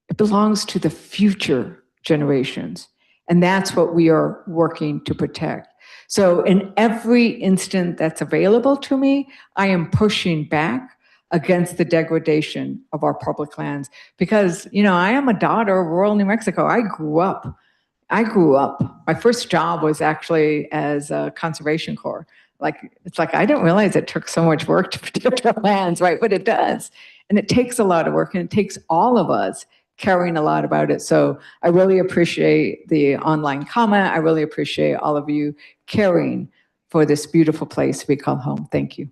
A: It belongs to the future generations. And that's what we are working to protect. So in every instant that's available to me, I am pushing back against the degradation of our public lands. Because, I am a daughter of rural New Mexico. I grew up. My first job was actually as a conservation corps. It's like I didn't realize it took so much work to protect our lands, right? But it does. And it takes a lot of work, and it takes all of us caring a lot about it. So I really appreciate the online comment. I really appreciate all of you caring for this beautiful place we call home. Thank you.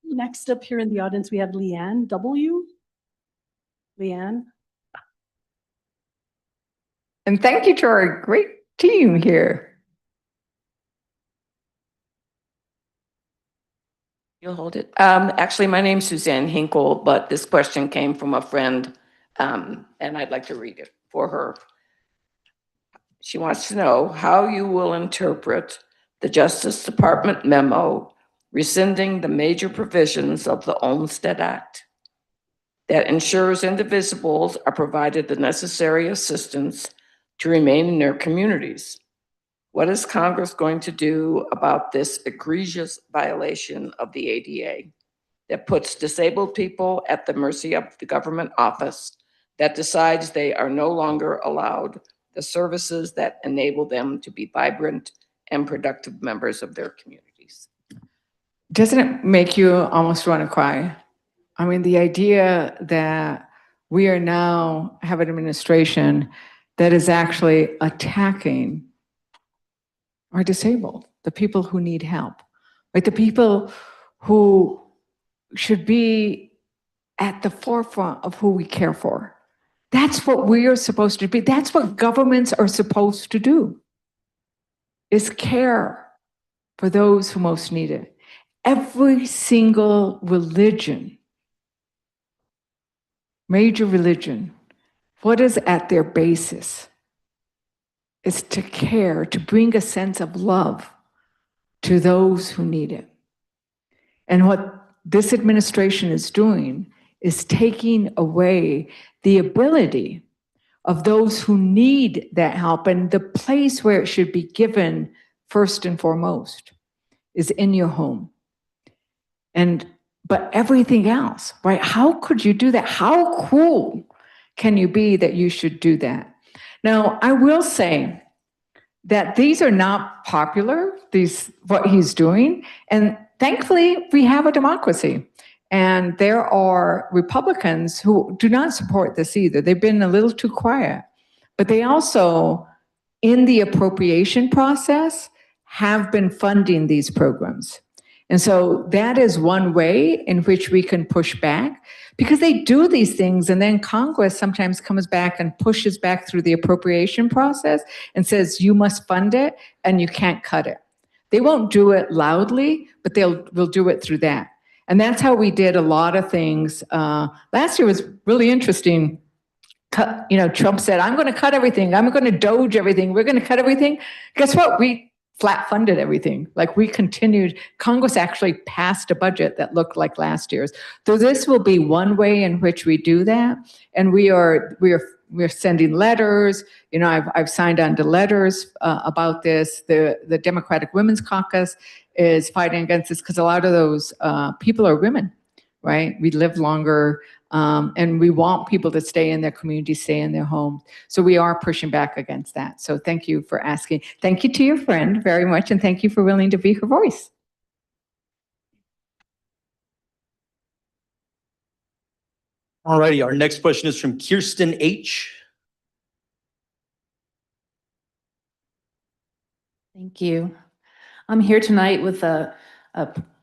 J: Next up here in the audience, we have Leanne W. Leanne.
A: And thank you to our great team here.
N: You'll hold it. Actually, my name's Suzanne Hinkle, but this question came from a friend, and I'd like to read it for her. She wants to know how you will interpret the Justice Department memo rescinding the major provisions of the Olmstead Act that ensures indivisibles are provided the necessary assistance to remain in their communities. What is Congress going to do about this egregious violation of the ADA that puts disabled people at the mercy of the government office that decides they are no longer allowed the services that enable them to be vibrant and productive members of their communities?
A: Doesn't it make you almost want to cry? I mean, the idea that we are now have an administration that is actually attacking are disabled, the people who need help, right? The people who should be at the forefront of who we care for. That's what we are supposed to be. That's what governments are supposed to do, is care for those who most need it. Every single religion, major religion, what is at their basis is to care, to bring a sense of love to those who need it. And what this administration is doing is taking away the ability of those who need that help, and the place where it should be given first and foremost is in your home. But everything else, right? How could you do that? How cruel can you be that you should do that? Now, I will say that these are not popular, what he's doing. And thankfully, we have a democracy. And there are Republicans who do not support this either. They've been a little too quiet. But they also, in the appropriation process, have been funding these programs. And so that is one way in which we can push back, because they do these things and then Congress sometimes comes back and pushes back through the appropriation process and says, you must fund it and you can't cut it. They won't do it loudly, but we'll do it through that. And that's how we did a lot of things. Last year was really interesting. Trump said, I'm going to cut everything. I'm going to doge everything. We're going to cut everything. Guess what? We flat funded everything. Like, we continued. Congress actually passed a budget that looked like last year's. So this will be one way in which we do that. And we're sending letters. I've signed on to letters about this. The Democratic Women's Caucus is fighting against this because a lot of those people are women, right? We live longer, and we want people to stay in their community, stay in their homes. So we are pushing back against that. So thank you for asking. Thank you to your friend very much, and thank you for willing to be her voice.
D: All righty, our next question is from Kirsten H.
O: Thank you. I'm here tonight with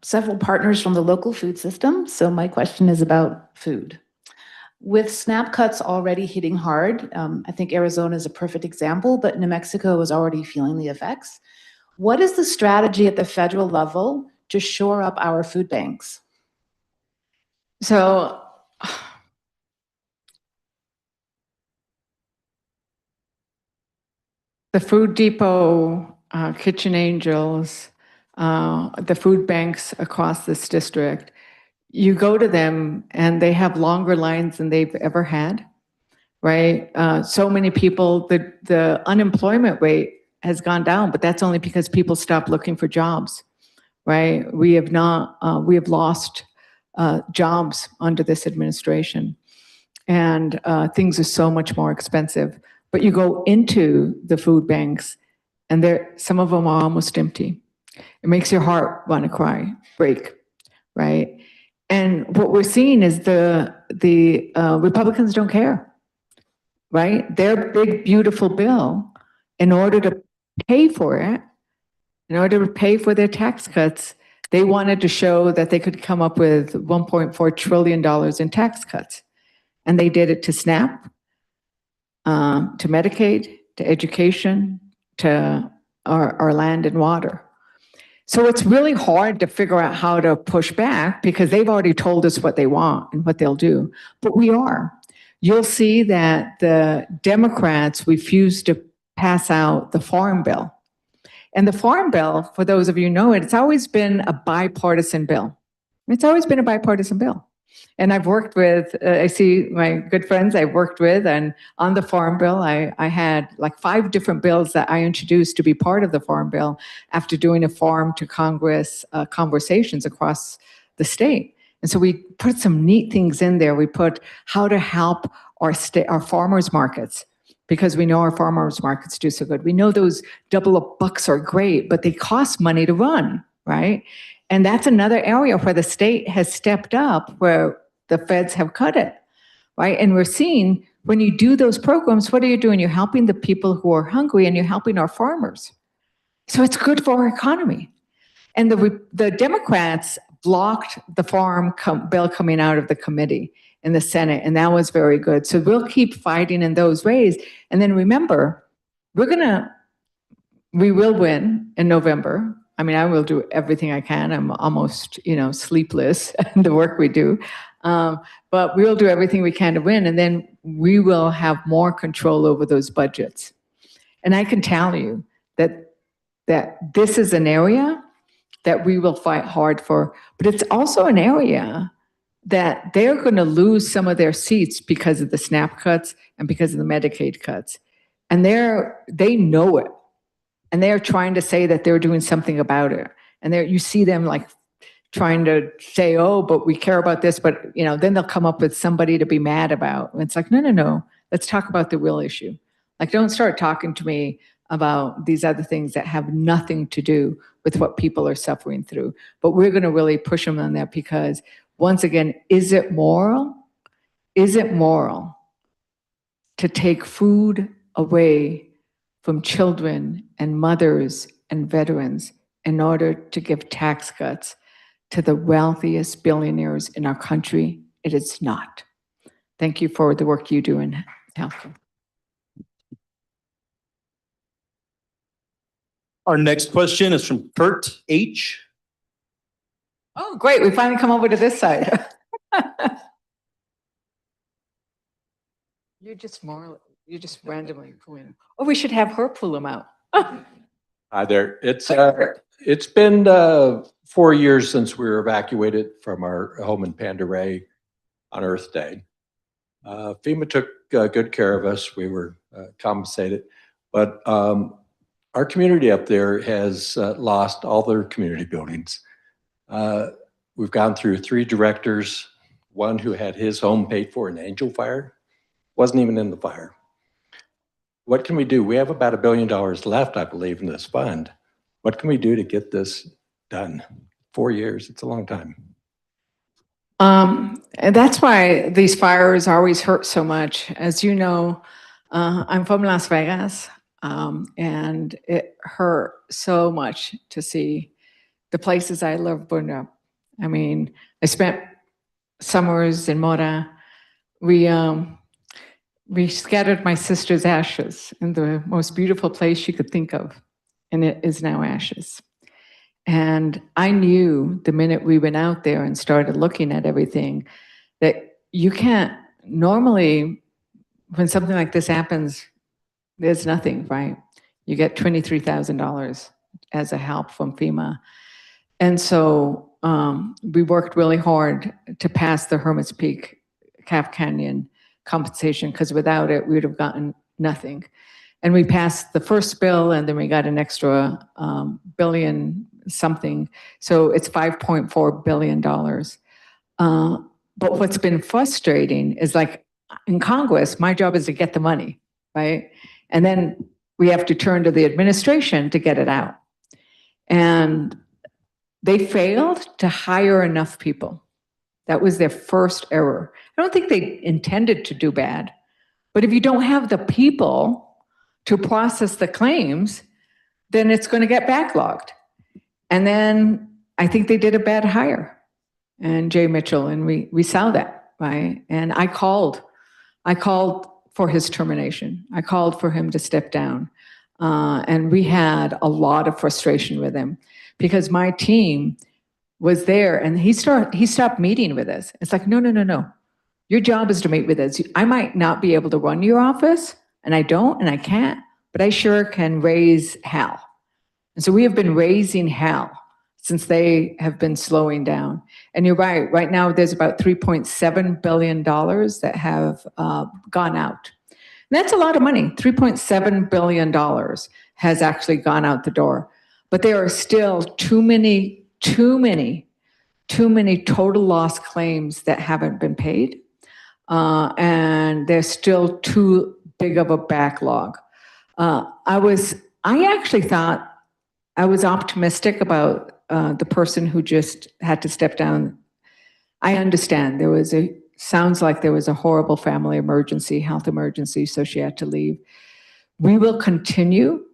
O: several partners from the local food system. So my question is about food. With SNAP cuts already hitting hard, I think Arizona is a perfect example, but New Mexico is already feeling the effects. What is the strategy at the federal level to shore up our food banks?
A: So the Food Depot, Kitchen Angels, the food banks across this district, you go to them and they have longer lines than they've ever had, right? So many people, the unemployment rate has gone down, but that's only because people stopped looking for jobs, right? We have lost jobs under this administration, and things are so much more expensive. But you go into the food banks and some of them are almost empty. It makes your heart want to break, right? And what we're seeing is the Republicans don't care, right? Their big, beautiful bill, in order to pay for it, in order to pay for their tax cuts, they wanted to show that they could come up with $1.4 trillion in tax cuts. And they did it to SNAP, to Medicaid, to education, to our land and water. So it's really hard to figure out how to push back because they've already told us what they want and what they'll do. But we are. You'll see that the Democrats refuse to pass out the Farm Bill. And the Farm Bill, for those of you who know it, it's always been a bipartisan bill. It's always been a bipartisan bill. And I've worked with, I see my good friends I've worked with, and on the Farm Bill, I had like 5 different bills that I introduced to be part of the Farm Bill after doing a farm to Congress conversations across the state. And so we put some neat things in there. We put how to help our farmers markets, because we know our farmers markets do so good. We know those double up bucks are great, but they cost money to run, right? And that's another area where the state has stepped up, where the feds have cut it, right? And we're seeing when you do those programs, what are you doing? You're helping the people who are hungry and you're helping our farmers. So it's good for our economy. And the Democrats blocked the farm bill coming out of the committee in the Senate, and that was very good. So we'll keep fighting in those ways. And then remember, we will win in November. I mean, I will do everything I can. I'm almost, sleepless in the work we do. But we will do everything we can to win, and then we will have more control over those budgets. And I can tell you that this is an area that we will fight hard for, but it's also an area that they're going to lose some of their seats because of the SNAP cuts and because of the Medicaid cuts. And they know it. And they're trying to say that they're doing something about it. And you see them like trying to say, oh, but we care about this, but then they'll come up with somebody to be mad about. And it's like, no. Let's talk about the real issue. Like, don't start talking to me about these other things that have nothing to do with what people are suffering through. But we're going to really push them on that because, once again, is it moral? Is it moral to take food away from children and mothers and veterans in order to give tax cuts to the wealthiest billionaires in our country? It is not. Thank you for the work you do in healthcare.
D: Our next question is from Kurt H.
A: Oh, great. We finally come over to this side. You're just randomly pulling. Oh, we should have her pull them out.
P: Hi there. It's been 4 years since we were evacuated from our home in Pend Oreille on Earth Day. FEMA took good care of us. We were compensated, but our community up there has lost all their community buildings. We've gone through 3 directors, one who had his home paid for in Angel Fire, wasn't even in the fire. What can we do? We have about $1 billion left, I believe, in this fund. What can we do to get this done? 4 years, it's a long time.
A: And that's why these fires always hurt so much. As you know, I'm from Las Vegas, and it hurt so much to see the places I love burned up. I mean, I spent summers in Mora. We scattered my sister's ashes in the most beautiful place you could think of, and it is now ashes. And I knew the minute we went out there and started looking at everything that you can't, normally when something like this happens, there's nothing, right? You get $23,000 as a help from FEMA. And so we worked really hard to pass the Hermit's Peak Calf Canyon compensation, because without it, we would have gotten nothing. And we passed the first bill, and then we got an extra billion something. So it's $5.4 billion. But what's been frustrating is, like, in Congress, my job is to get the money, right? And then we have to turn to the administration to get it out. And they failed to hire enough people. That was their first error. I don't think they intended to do bad, but if you don't have the people to process the claims, then it's going to get backlogged. And then I think they did a bad hire, and Jay Mitchell, and we saw that, right? And I called for his termination. I called for him to step down. And we had a lot of frustration with him because my team was there, and he stopped meeting with us. It's like, no. Your job is to meet with us. I might not be able to run your office, and I don't, and I can't, but I sure can raise hell. And so we have been raising hell since they have been slowing down. And you're right, right now there's about $3.7 billion that have gone out. And that's a lot of money. $3.7 billion has actually gone out the door. But there are still too many total loss claims that haven't been paid. And there's still too big of a backlog. I actually thought I was optimistic about the person who just had to step down. I understand sounds like there was a horrible family emergency, health emergency, so she had to leave. We will continue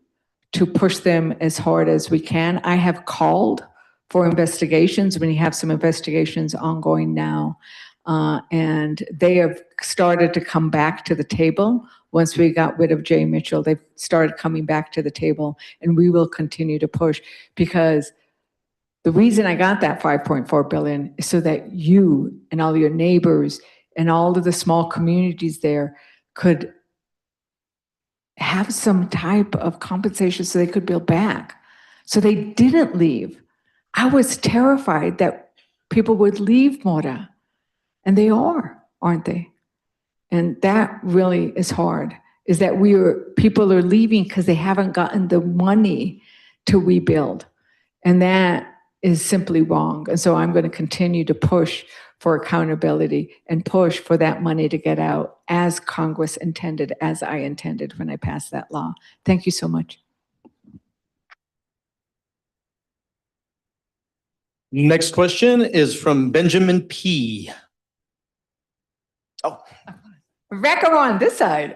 A: to push them as hard as we can. I have called for investigations. We have some investigations ongoing now. And they have started to come back to the table. Once we got rid of Jay Mitchell, they've started coming back to the table, and we will continue to push, because the reason I got that 5.4 billion is so that you and all your neighbors and all of the small communities there could have some type of compensation so they could build back. So they didn't leave. I was terrified that people would leave Mora, and they are, aren't they? And that really is hard, is that people are leaving because they haven't gotten the money to rebuild. And that is simply wrong. And so I'm going to continue to push for accountability and push for that money to get out as Congress intended, as I intended when I passed that law. Thank you so much.
D: Next question is from Benjamin P. Oh.
A: Rebecca on this side.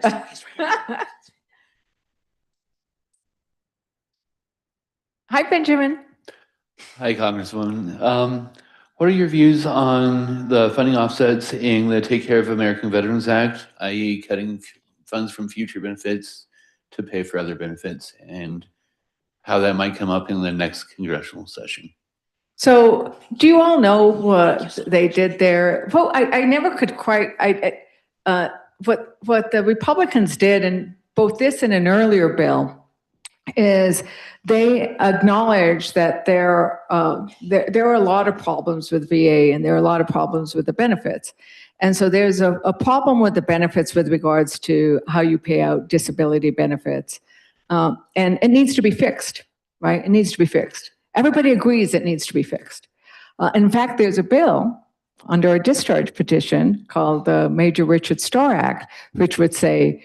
A: Hi, Benjamin.
Q: Hi, Congresswoman. What are your views on the funding offsets in the Take Care of American Veterans Act, i.e. cutting funds from future benefits to pay for other benefits, and how that might come up in the next congressional session?
A: So do you all know what they did there? Well, I never could quite, what the Republicans did in both this and an earlier bill is they acknowledged that there are a lot of problems with VA, and there are a lot of problems with the benefits. And so there's a problem with the benefits with regards to how you pay out disability benefits. And it needs to be fixed, right? It needs to be fixed. Everybody agrees it needs to be fixed. In fact, there's a bill under a discharge petition called the Major Richard Starr Act, which would say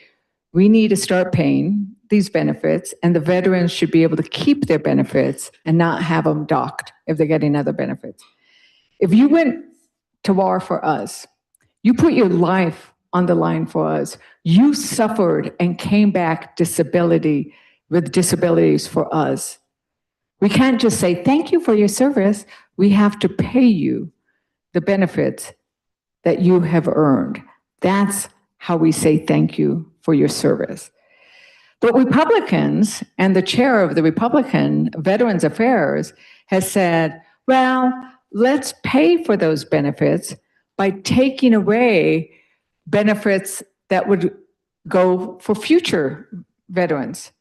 A: we need to start paying these benefits, and the veterans should be able to keep their benefits and not have them docked if they're getting other benefits. If you went to war for us, you put your life on the line for us, you suffered and came back with disabilities for us. We can't just say, thank you for your service. We have to pay you the benefits that you have earned. That's how we say thank you for your service. But Republicans and the chair of the Republican Veterans Affairs has said, well, let's pay for those benefits by taking away benefits that would go for future veterans.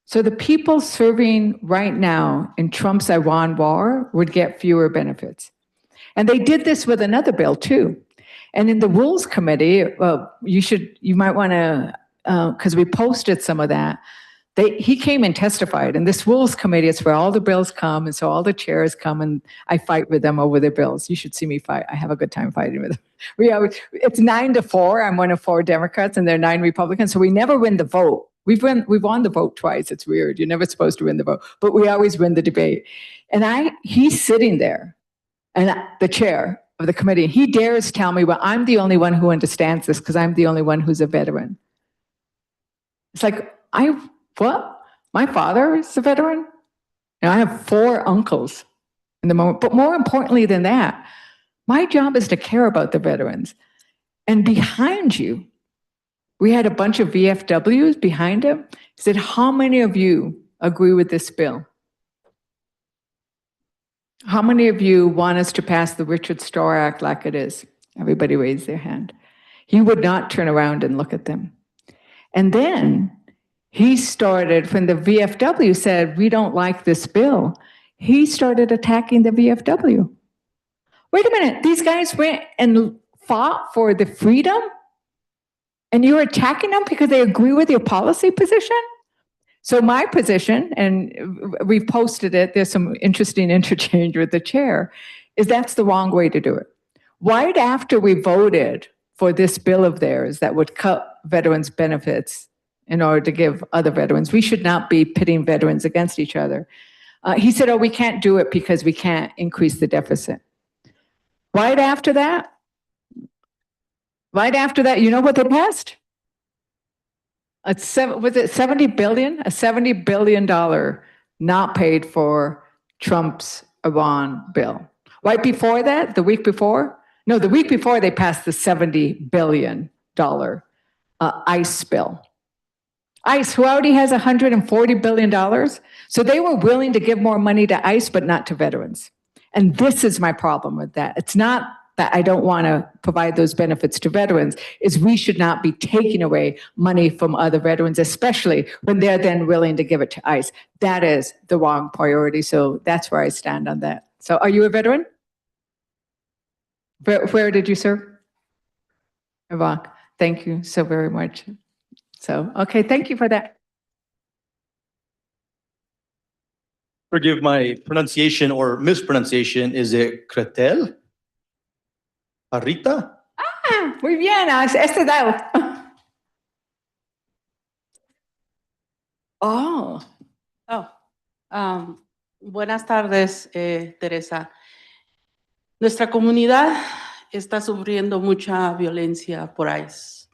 A: So the people serving right now in Trump's Iran war would get fewer benefits. And they did this with another bill too. And in the Rules Committee, you might want to, because we posted some of that, he came and testified. And this Rules Committee is where all the bills come, and so all the chairs come, and I fight with them over their bills. You should see me fight. I have a good time fighting with them. It's 9-4. I'm one of 4 Democrats, and there are 9 Republicans, so we never win the vote. We've won the vote twice. It's weird. You're never supposed to win the vote, but we always win the debate. And he's sitting there, and the chair of the committee, he dares tell me, well, I'm the only one who understands this because I'm the only one who's a veteran. It's like, what? My father is a veteran? And I have 4 uncles in the moment. But more importantly than that, my job is to care about the veterans. And behind you, we had a bunch of VFWs behind him. He said, how many of you agree with this bill? How many of you want us to pass the Richard Starr Act like it is? Everybody raised their hand. He would not turn around and look at them. And then he started, when the VFW said, we don't like this bill, he started attacking the VFW. Wait a minute, these guys went and fought for the freedom? And you're attacking them because they agree with your policy position? So my position, and we've posted it, there's some interesting interchange with the chair, is that's the wrong way to do it. Right after we voted for this bill of theirs that would cut veterans' benefits in order to give other veterans, we should not be pitting veterans against each other. He said, oh, we can't do it because we can't increase the deficit. Right after that, you know what they passed? Was it $70 billion? A $70 billion not paid for Trump's Iran bill. Right before that, the week before, they passed the $70 billion ICE bill. ICE, who already has $140 billion. So they were willing to give more money to ICE, but not to veterans. And this is my problem with that. It's not that I don't want to provide those benefits to veterans, is we should not be taking away money from other veterans, especially when they're then willing to give it to ICE. That is the wrong priority. So that's where I stand on that. So are you a veteran? Where did you serve? Iraq. Thank you so very much. So, okay, thank you for that.
D: Forgive my pronunciation or mispronunciation. Is it Cretel? Parrita?
A: Ah, muy bien, has dado. Oh.
R: Buenas tardes, Teresa. Nuestra comunidad está sufriendo mucha violencia por ICE.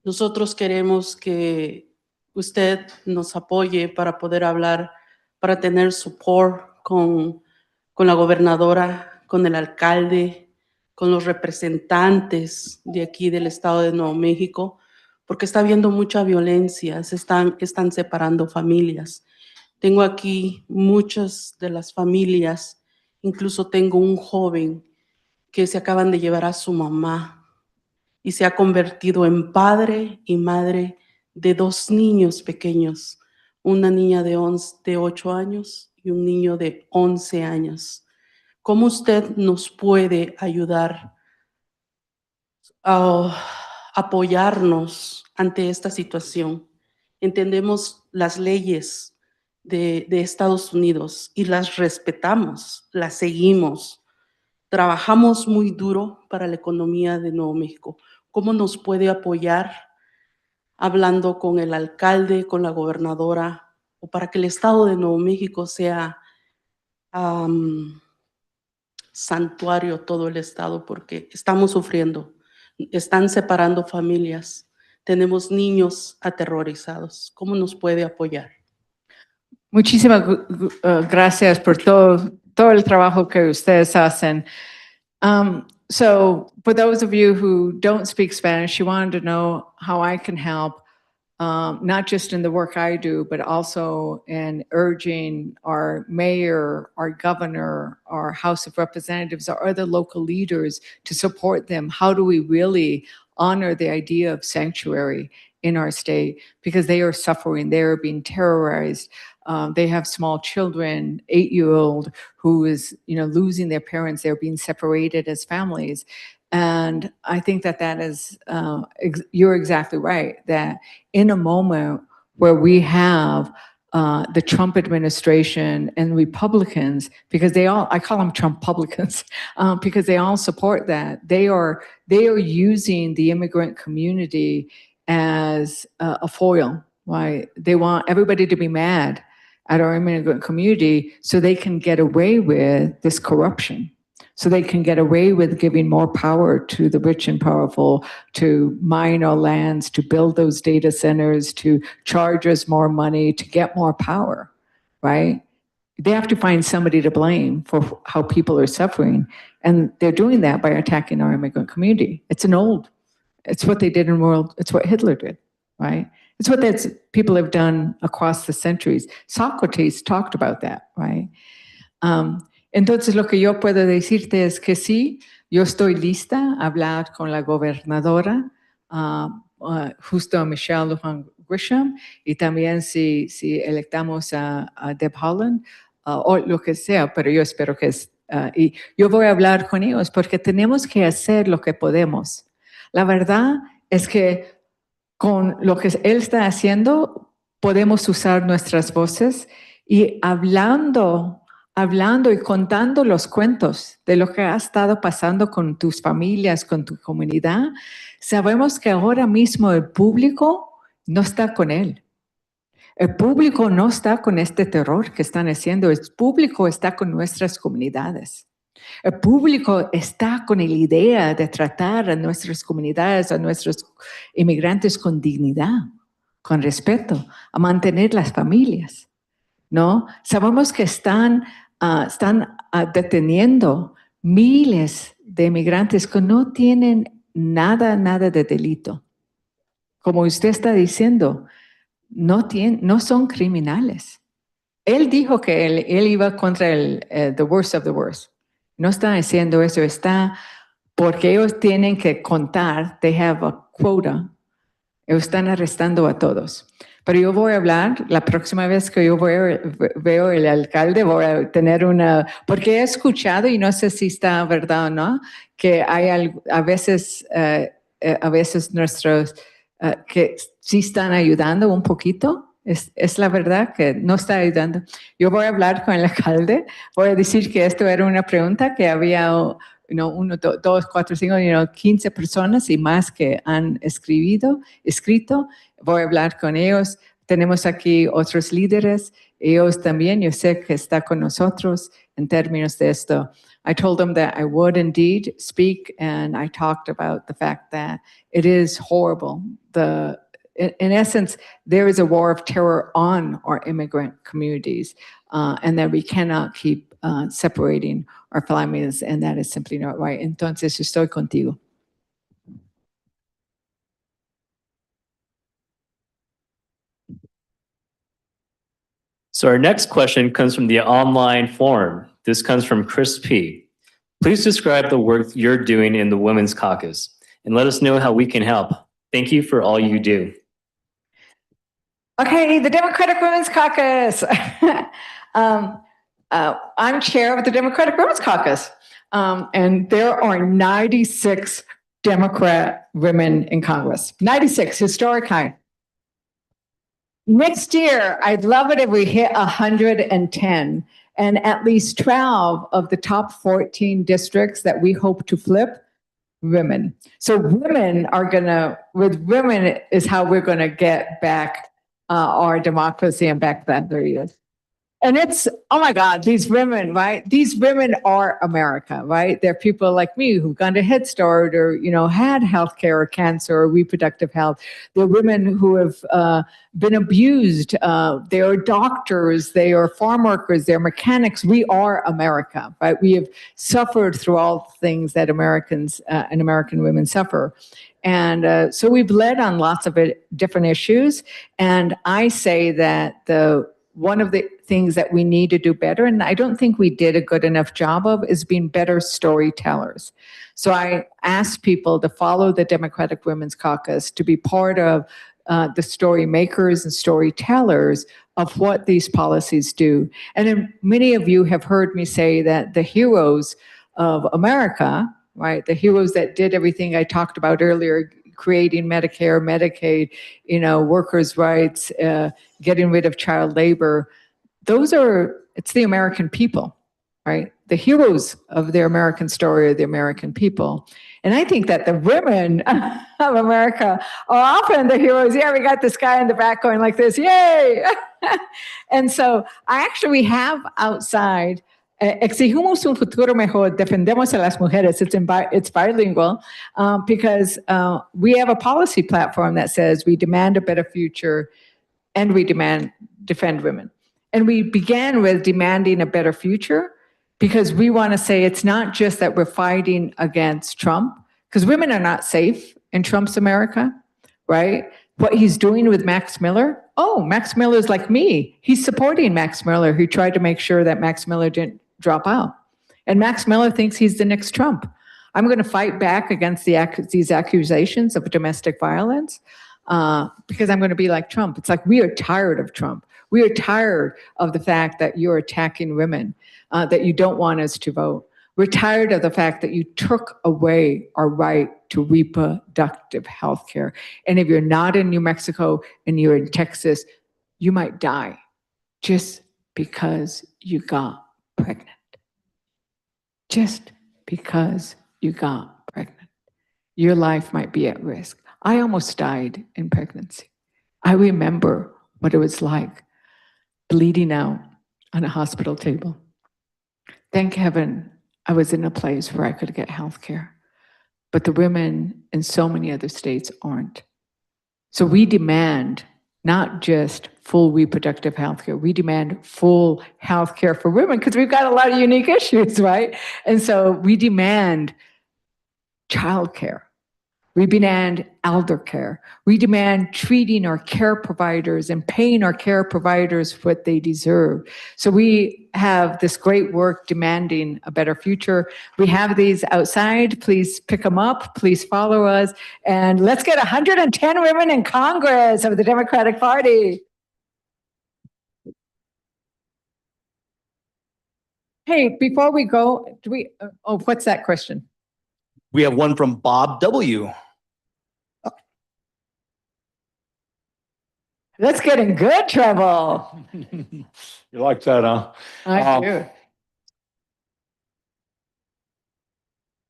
R: Nosotros queremos que usted nos apoye para poder hablar, para tener support con la gobernadora, con el alcalde, con los representantes de aquí del estado de Nuevo México, porque está habiendo mucha violencia, están separando familias. Tengo aquí muchas de las familias, incluso tengo un joven que se acaban de llevar a su mamá y se ha convertido en padre y madre de 2 niños pequeños, una niña de 8 años y un niño de 11 años. ¿Cómo usted nos puede ayudar a apoyarnos ante esta situación? Entendemos las leyes de Estados Unidos y las respetamos, las seguimos. Trabajamos muy duro para la economía de Nuevo México. ¿Cómo nos puede apoyar hablando con el alcalde, con la gobernadora, o para que el estado de Nuevo México sea santuario todo el estado? Porque estamos sufriendo, están separando familias, tenemos niños aterrorizados. ¿Cómo nos puede apoyar?
A: Muchísimas gracias por todo el trabajo que ustedes hacen. So for those of you who don't speak Spanish, you wanted to know how I can help, not just in the work I do, but also in urging our mayor, our governor, our House of Representatives, our other local leaders to support them. How do we really honor the idea of sanctuary in our state? Because they are suffering, they are being terrorized. They have small children, 8-year-old who is, losing their parents. They're being separated as families. And I think that is, you're exactly right, that in a moment where we have the Trump administration and Republicans, because I call them Trump-publicans, because they all support that. They are using the immigrant community as a foil, right? They want everybody to be mad at our immigrant community so they can get away with this corruption, so they can get away with giving more power to the rich and powerful, to mine our lands, to build those data centers, to charge us more money, to get more power, right? They have to find somebody to blame for how people are suffering. And they're doing that by attacking our immigrant community. It's what they did it's what Hitler did, right? It's what people have done across the centuries. Socrates talked about that, right? Entonces, lo que yo puedo decirte es que sí, yo estoy lista a hablar con la gobernadora, justo a Michelle Lujan Grisham, y también si electamos a Deb Haaland, o lo que sea, pero yo espero que y yo voy a hablar con ellos porque tenemos que hacer lo que podemos. La verdad es que con lo que él está haciendo, podemos usar nuestras voces y hablando y contando los cuentos de lo que ha estado pasando con tus familias, con tu comunidad. Sabemos que ahora mismo el público no está con él. El público no está con este terror que están haciendo. El público está con nuestras comunidades. El público está con la idea de tratar a nuestras comunidades, a nuestros inmigrantes con dignidad, con respeto, a mantener las familias, ¿no? Sabemos que están deteniendo miles de inmigrantes que no tienen nada de delito. Como usted está diciendo, no son criminales. Él dijo que él iba contra the worst of the worst. No está haciendo eso, está porque ellos tienen que contar, they have a quota. Ellos están arrestando a todos. Pero yo voy a hablar, la próxima vez que yo veo el alcalde, voy a tener porque he escuchado, y no sé si está verdad o no, que hay a veces nuestros, que sí están ayudando un poquito. Es la verdad que no está ayudando. Yo voy a hablar con el alcalde, voy a decir que esto era una pregunta que había 1, 2, 4, 5, 15 personas y más que han escrito. Voy a hablar con ellos. Tenemos aquí otros líderes. Ellos también, yo sé que está con nosotros en términos de esto. I told them that I would indeed speak, and I talked about the fact that it is horrible. In essence, there is a war of terror on our immigrant communities, and that we cannot keep separating our families, and that is simply not right. Entonces, estoy contigo.
C: So our next question comes from the online forum. This comes from Chris P. Please describe the work you're doing in the Women's Caucus and let us know how we can help. Thank you for all you do.
A: Okay, the Democratic Women's Caucus. I'm chair of the Democratic Women's Caucus, and there are 96 Democrat women in Congress. 96, historic high. Next year, I'd love it if we hit 110, and at least 12 of the top 14 districts that we hope to flip, women. So with women is how we're gonna get back our democracy and back that 30 years. And it's, oh my God, these women, right? These women are America, right? They're people like me who've gone to Head Start or, had healthcare or cancer or reproductive health. They're women who have been abused. They are doctors, they are farm workers, they're mechanics. We are America, right? We have suffered through all the things that Americans and American women suffer. And so we've led on lots of different issues. And I say that one of the things that we need to do better, and I don't think we did a good enough job of, is being better storytellers. So I ask people to follow the Democratic Women's Caucus, to be part of the story makers and storytellers of what these policies do. And then many of you have heard me say that the heroes of America, right, the heroes that did everything I talked about earlier, creating Medicare, Medicaid, workers' rights, getting rid of child labor. It's the American people, right? The heroes of the American story are the American people. And I think that the women of America are often the heroes. Yeah, we got this guy in the back going like this, yay! And so we have outside, exigimos un futuro mejor, defendemos a las mujeres, it's bilingual, because we have a policy platform that says we demand a better future and we defend women. And we began with demanding a better future because we want to say it's not just that we're fighting against Trump, because women are not safe in Trump's America, right? What he's doing with Max Miller, Max Miller's like me. He's supporting Max Miller, who tried to make sure that Max Miller didn't drop out. And Max Miller thinks he's the next Trump. I'm going to fight back against these accusations of domestic violence because I'm going to be like Trump. It's like we are tired of Trump. We are tired of the fact that you're attacking women, that you don't want us to vote. We're tired of the fact that you took away our right to reproductive health care. And if you're not in New Mexico and you're in Texas, you might die just because you got pregnant. Just because you got pregnant. Your life might be at risk. I almost died in pregnancy. I remember what it was like bleeding out on a hospital table. Thank heaven I was in a place where I could get health care. But the women in so many other states aren't. So we demand not just full reproductive health care. We demand full health care for women because we've got a lot of unique issues, right? And so we demand childcare. We demand elder care. We demand treating our care providers and paying our care providers what they deserve. So we have this great work demanding a better future. We have these outside. Please pick them up. Please follow us. And let's get 110 women in Congress of the Democratic Party. Hey, before we go, what's that question?
D: We have one from Bob W.
A: Let's get in good trouble.
P: You like that, huh?
A: I do.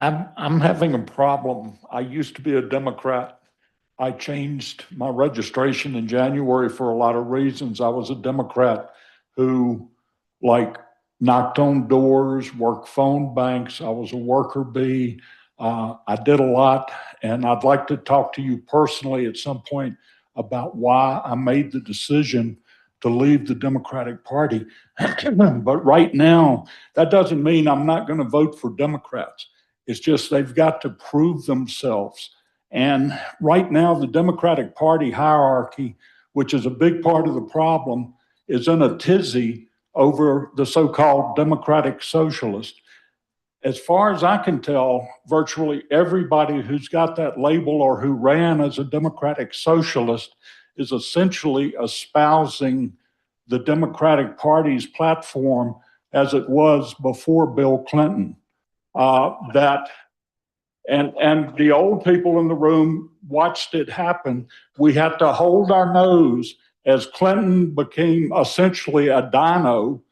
S: I'm having a problem. I used to be a Democrat. I changed my registration in January for a lot of reasons. I was a Democrat who, like, knocked on doors, worked phone banks. I was a worker bee. I did a lot, and I'd like to talk to you personally at some point about why I made the decision to leave the Democratic Party. But right now, that doesn't mean I'm not going to vote for Democrats. It's just they've got to prove themselves. And right now, the Democratic Party hierarchy, which is a big part of the problem, is in a tizzy over the so-called Democratic Socialist. As far as I can tell, virtually everybody who's got that label or who ran as a Democratic Socialist is essentially espousing the Democratic Party's platform as it was before Bill Clinton. And the old people in the room watched it happen. We had to hold our nose as Clinton became essentially a dino.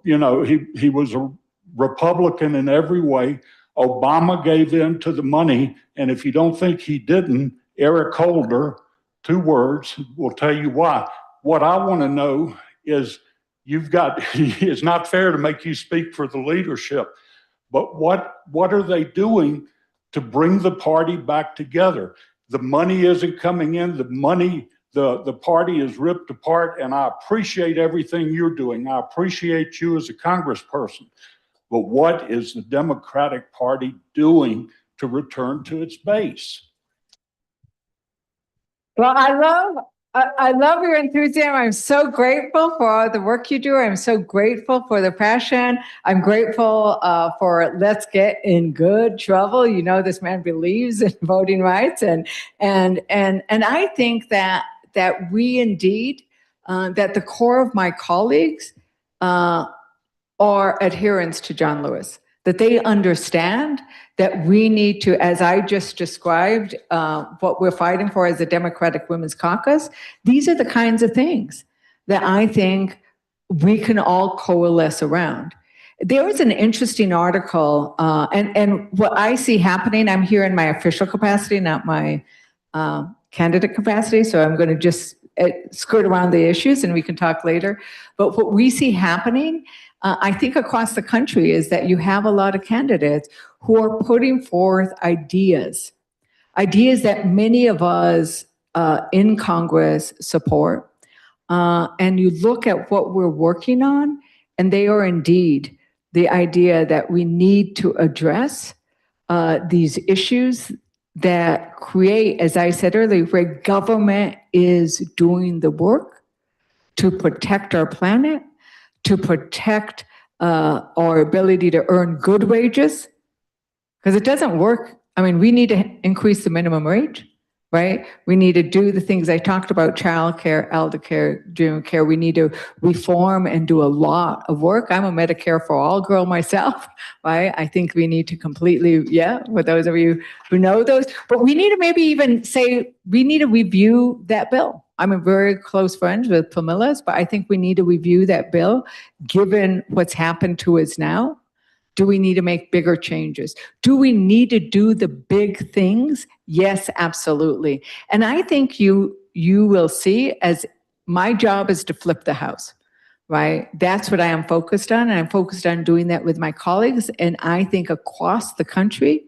S: He was a Republican in every way. Obama gave in to the money. And if you don't think he didn't, Eric Holder, 2 words, will tell you why. What I want to know is it's not fair to make you speak for the leadership, but what are they doing to bring the party back together? The money isn't coming in. The party is ripped apart, and I appreciate everything you're doing. I appreciate you as a congressperson. But what is the Democratic Party doing to return to its base?
A: Well, I love your enthusiasm. I'm so grateful for all the work you do. I'm so grateful for the passion. I'm grateful for let's get in good trouble. You know, this man believes in voting rights, and I think that we indeed, that the core of my colleagues are adherents to John Lewis, that they understand that we need to, as I just described, what we're fighting for as the Democratic Women's Caucus. These are the kinds of things that I think we can all coalesce around. There was an interesting article, and what I see happening, I'm here in my official capacity, not my candidate capacity, so I'm going to just skirt around the issues and we can talk later. But what we see happening, I think across the country, is that you have a lot of candidates who are putting forth ideas that many of us in Congress support. And you look at what we're working on, and they are indeed the idea that we need to address these issues that create, as I said earlier, where government is doing the work to protect our planet, to protect our ability to earn good wages, because it doesn't work. I mean, we need to increase the minimum wage, right? We need to do the things I talked about, childcare, elder care, junior care. We need to reform and do a lot of work. I'm a Medicare for All girl myself, right? I think we need to completely, for those of you who know those, but we need to maybe even say, we need to review that bill. I'm a very close friend with Pamila's, but I think we need to review that bill, given what's happened to us now. Do we need to make bigger changes? Do we need to do the big things? Yes, absolutely. And I think you will see, as my job is to flip the house, right? That's what I am focused on. And I'm focused on doing that with my colleagues. And I think across the country,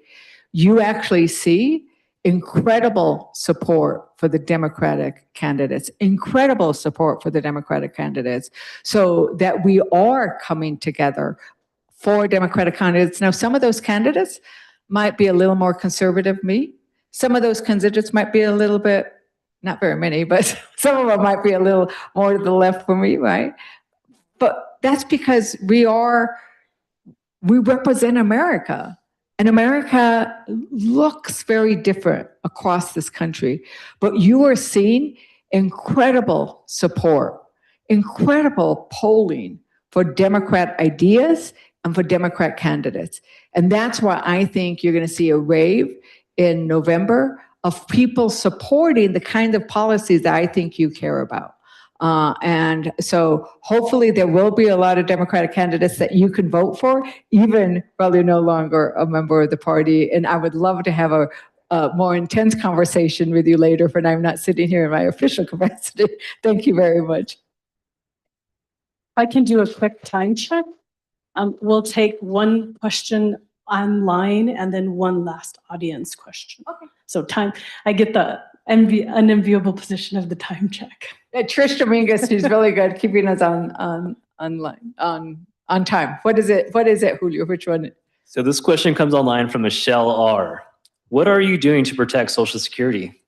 A: you actually see incredible support for the Democratic candidates, incredible support for the Democratic candidates, so that we are coming together for Democratic candidates. Now, some of those candidates might be a little more conservative than me. Some of those candidates might be a little bit, not very many, but some of them might be a little more to the left for me, right? But that's because we represent America. And America looks very different across this country. But you are seeing incredible support, incredible polling for Democrat ideas and for Democrat candidates. And that's why I think you're going to see a wave in November of people supporting the kind of policies that I think you care about. And so hopefully there will be a lot of Democratic candidates that you can vote for, even while you're no longer a member of the party. And I would love to have a more intense conversation with you later when I'm not sitting here in my official capacity. Thank you very much.
J: I can do a quick time check. We'll take one question online and then one last audience question. Okay. So I get the unenviable position of the time check.
A: Trish Dominguez, who's really good, keeping us on time. What is it, Julio? Which one?
C: So this question comes online from Michelle R. What are you doing to protect Social Security?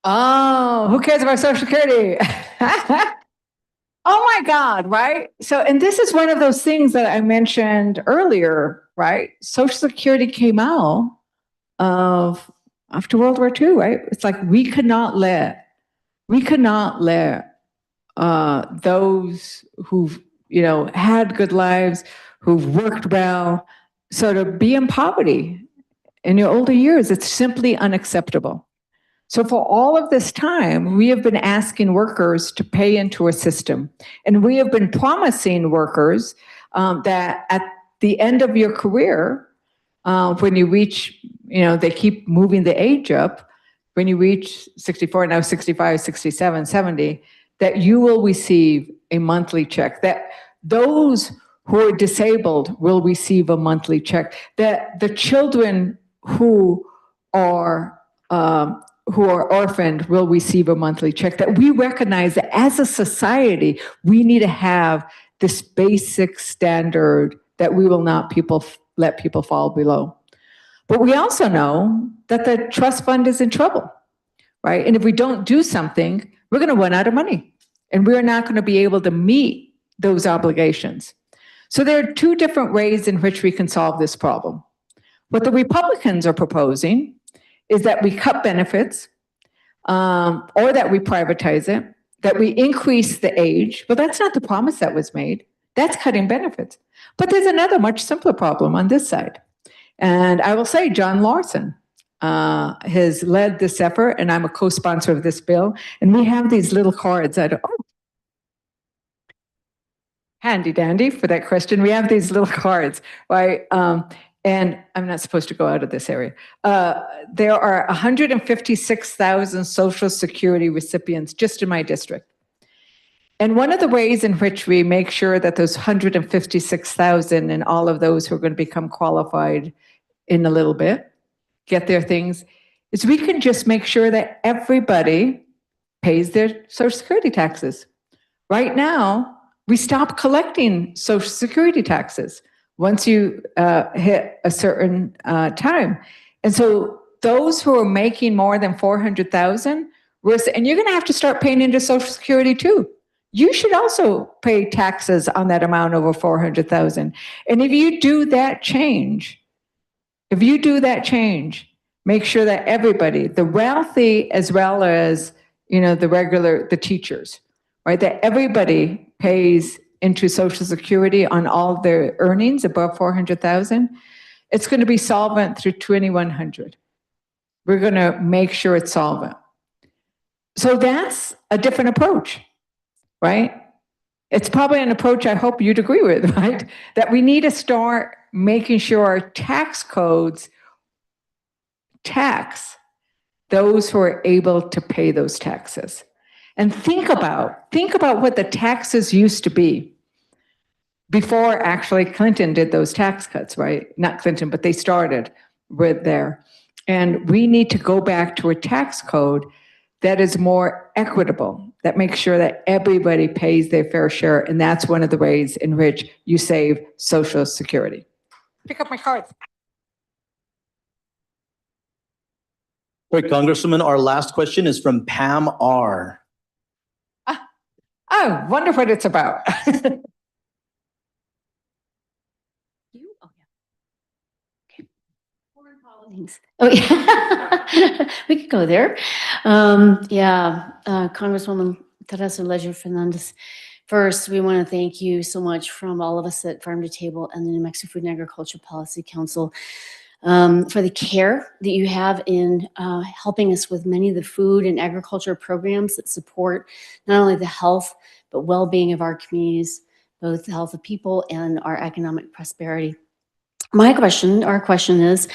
A: Oh, who cares about Social Security? Oh my God, right? So, and this is one of those things that I mentioned earlier, right? Social Security came out after World War II, right? It's like we could not let those who've, had good lives, who've worked well, sort of be in poverty in your older years. It's simply unacceptable. So for all of this time, we have been asking workers to pay into a system. And we have been promising workers that at the end of your career, when you reach, they keep moving the age up, when you reach 64, now 65, 67, 70, that you will receive a monthly check, that those who are disabled will receive a monthly check, that the children who are orphaned will receive a monthly check, that we recognize that as a society, we need to have this basic standard that we will not let people fall below. But we also know that the trust fund is in trouble, right? And if we don't do something, we're going to run out of money and we're not going to be able to meet those obligations. So there are two different ways in which we can solve this problem. What the Republicans are proposing is that we cut benefits, or that we privatize it, that we increase the age. But that's not the promise that was made. That's cutting benefits. But there's another much simpler problem on this side. And I will say John Lawson has led this effort, and I'm a co-sponsor of this bill. And we have these little cards that are, handy dandy for that question. We have these little cards, right? And I'm not supposed to go out of this area. There are 156,000 Social Security recipients just in my district. And one of the ways in which we make sure that those 156,000 and all of those who are going to become qualified in a little bit get their things is we can just make sure that everybody pays their Social Security taxes. Right now, we stop collecting Social Security taxes once you hit a certain time. And so those who are making more than 400,000, and you're going to have to start paying into Social Security too. You should also pay taxes on that amount over 400,000. And if you do that change, make sure that everybody, the wealthy as well as, the teachers, right? That everybody pays into Social Security on all their earnings above 400,000, it's going to be solvent through 2100. We're going to make sure it's solvent. So that's a different approach, right? It's probably an approach I hope you'd agree with, right? That we need to start making sure our tax codes tax those who are able to pay those taxes. And think about what the taxes used to be before actually Clinton did those tax cuts, right? Not Clinton, but they started with there. And we need to go back to a tax code that is more equitable, that makes sure that everybody pays their fair share. And that's one of the ways in which you save Social Security. Pick up my cards.
D: All right, Congresswoman, our last question is from Pam R.
A: I wonder what it's about.
T: Thanks. Oh, yeah. We could go there. Congresswoman Teresa Leger Fernandez. First, we want to thank you so much from all of us at Farm to Table and the New Mexico Food and Agriculture Policy Council for the care that you have in helping us with many of the food and agriculture programs that support not only the health, but well-being of our communities, both the health of people and our economic prosperity. Our question is,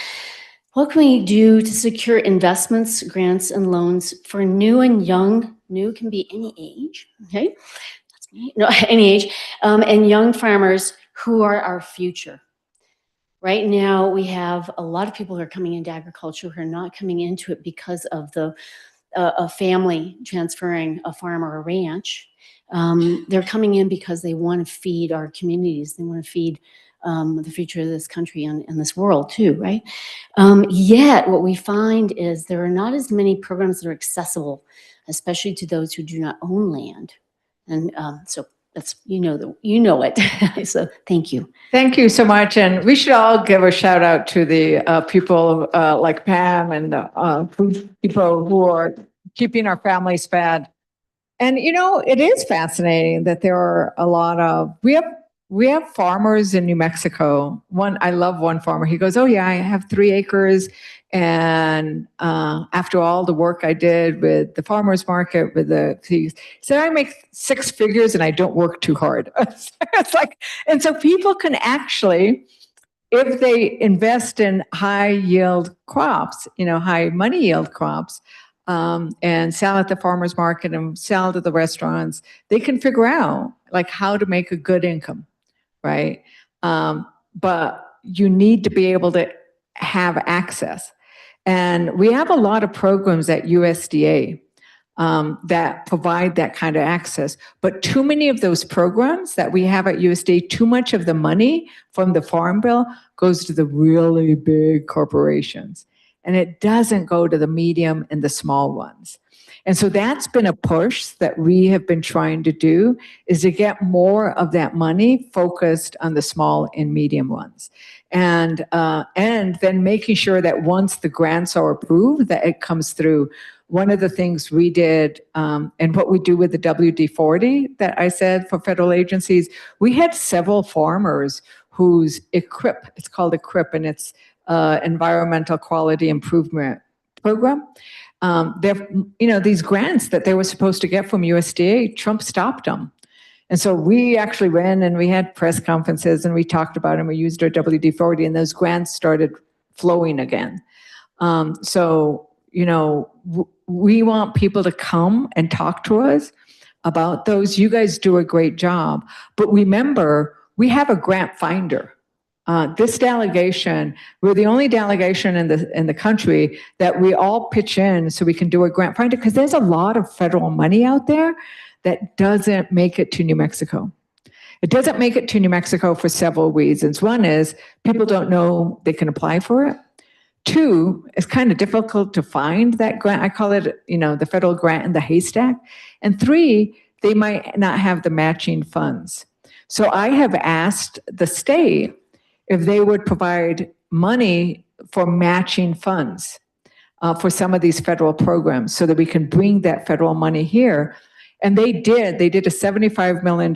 T: what can we do to secure investments, grants, and loans for new and young, new can be any age, okay? That's me, no, any age, and young farmers who are our future. Right now, we have a lot of people who are coming into agriculture who are not coming into it because of a family transferring a farm or a ranch. They're coming in because they want to feed our communities. They want to feed the future of this country and this world too, right? Yet what we find is there are not as many programs that are accessible, especially to those who do not own land. And so that's, you know it. So thank you.
A: Thank you so much. And we should all give a shout out to the people like Pam and food people who are keeping our families fed. And, it is fascinating that there are a lot of, we have farmers in New Mexico. I love one farmer. He goes, oh yeah, I have 3 acres. And after all the work I did with the farmer's market, he said, I make 6 figures and I don't work too hard. It's like, and so people can actually, if they invest in high yield crops, high money yield crops, and sell at the farmer's market and sell to the restaurants, they can figure out like how to make a good income. Right? But you need to be able to have access. And we have a lot of programs at USDA that provide that kind of access. But too many of those programs that we have at USDA, too much of the money from the Farm Bill goes to the really big corporations. And it doesn't go to the medium and the small ones. And so that's been a push that we have been trying to do, is to get more of that money focused on the small and medium ones. And then making sure that once the grants are approved, that it comes through. One of the things we did, and what we do with the WD-40 that I said for federal agencies, we had several farmers whose EQIP, it's called EQIP, and it's Environmental Quality Improvement Program. These grants that they were supposed to get from USDA, Trump stopped them. And so we actually went and we had press conferences and we talked about them. We used our WD-40 and those grants started flowing again. We want people to come and talk to us about those. You guys do a great job. But remember, we have a grant finder. This delegation, we're the only delegation in the country that we all pitch in so we can do a grant finder, because there's a lot of federal money out there that doesn't make it to New Mexico. It doesn't make it to New Mexico for several reasons. One is people don't know they can apply for it. 2, it's kind of difficult to find that grant. I call it, the federal grant in the haystack. And 3, they might not have the matching funds. So I have asked the state if they would provide money for matching funds for some of these federal programs so that we can bring that federal money here. And they did a $75 million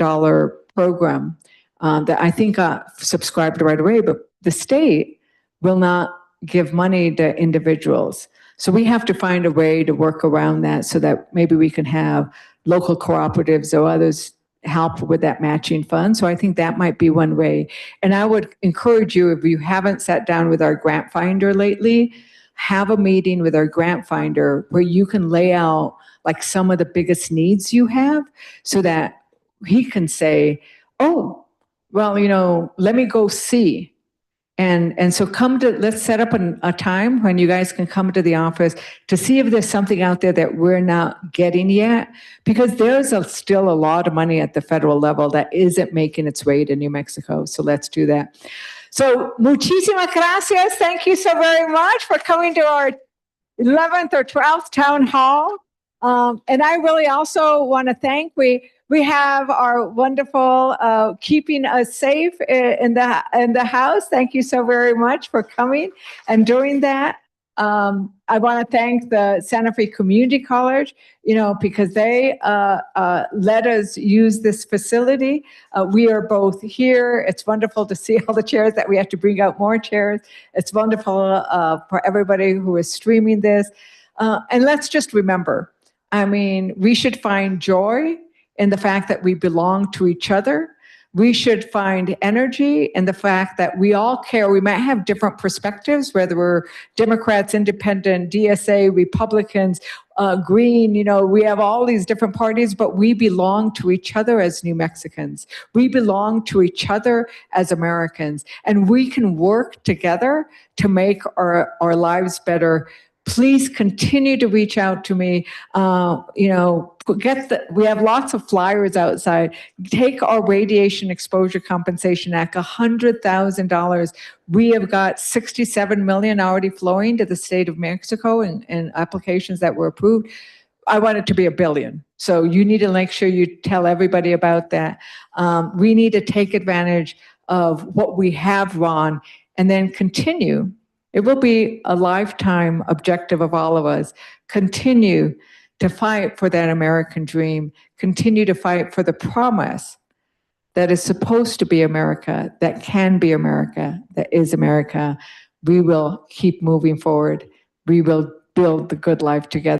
A: program that I think subscribed right away, but the state will not give money to individuals. So we have to find a way to work around that so that maybe we can have local cooperatives or others help with that matching fund. So I think that might be one way. And I would encourage you, if you haven't sat down with our grant finder lately, have a meeting with our grant finder where you can lay out like some of the biggest needs you have so that he can say, oh, well, let me go see And so let's set up a time when you guys can come to the office to see if there's something out there that we're not getting yet, because there's still a lot of money at the federal level that isn't making its way to New Mexico. So let's do that. So muchísimas gracias. Thank you so very much for coming to our 11th or 12th town hall. And I really also want to thank, we have our wonderful keeping us safe in the house. Thank you so very much for coming and doing that. I want to thank the Santa Fe Community College, because they let us use this facility. We are both here. It's wonderful to see all the chairs that we have to bring out more chairs. It's wonderful for everybody who is streaming this. And let's just remember, we should find joy in the fact that we belong to each other. We should find energy in the fact that we all care. We might have different perspectives, whether we're Democrats, Independent, DSA, Republicans, Green, we have all these different parties, but we belong to each other as New Mexicans. We belong to each other as Americans, and we can work together to make our lives better. Please continue to reach out to me. We have lots of flyers outside. Take our Radiation Exposure Compensation Act, $100,000. We have got 67 million already flowing to the state of Mexico in applications that were approved. I want it to be $1 billion. So you need to make sure you tell everybody about that. We need to take advantage of what we have, Ron, and then continue. It will be a lifetime objective of all of us. Continue to fight for that American dream. Continue to fight for the promise that is supposed to be America, that can be America, that is America. We will keep moving forward. We will build the good life together.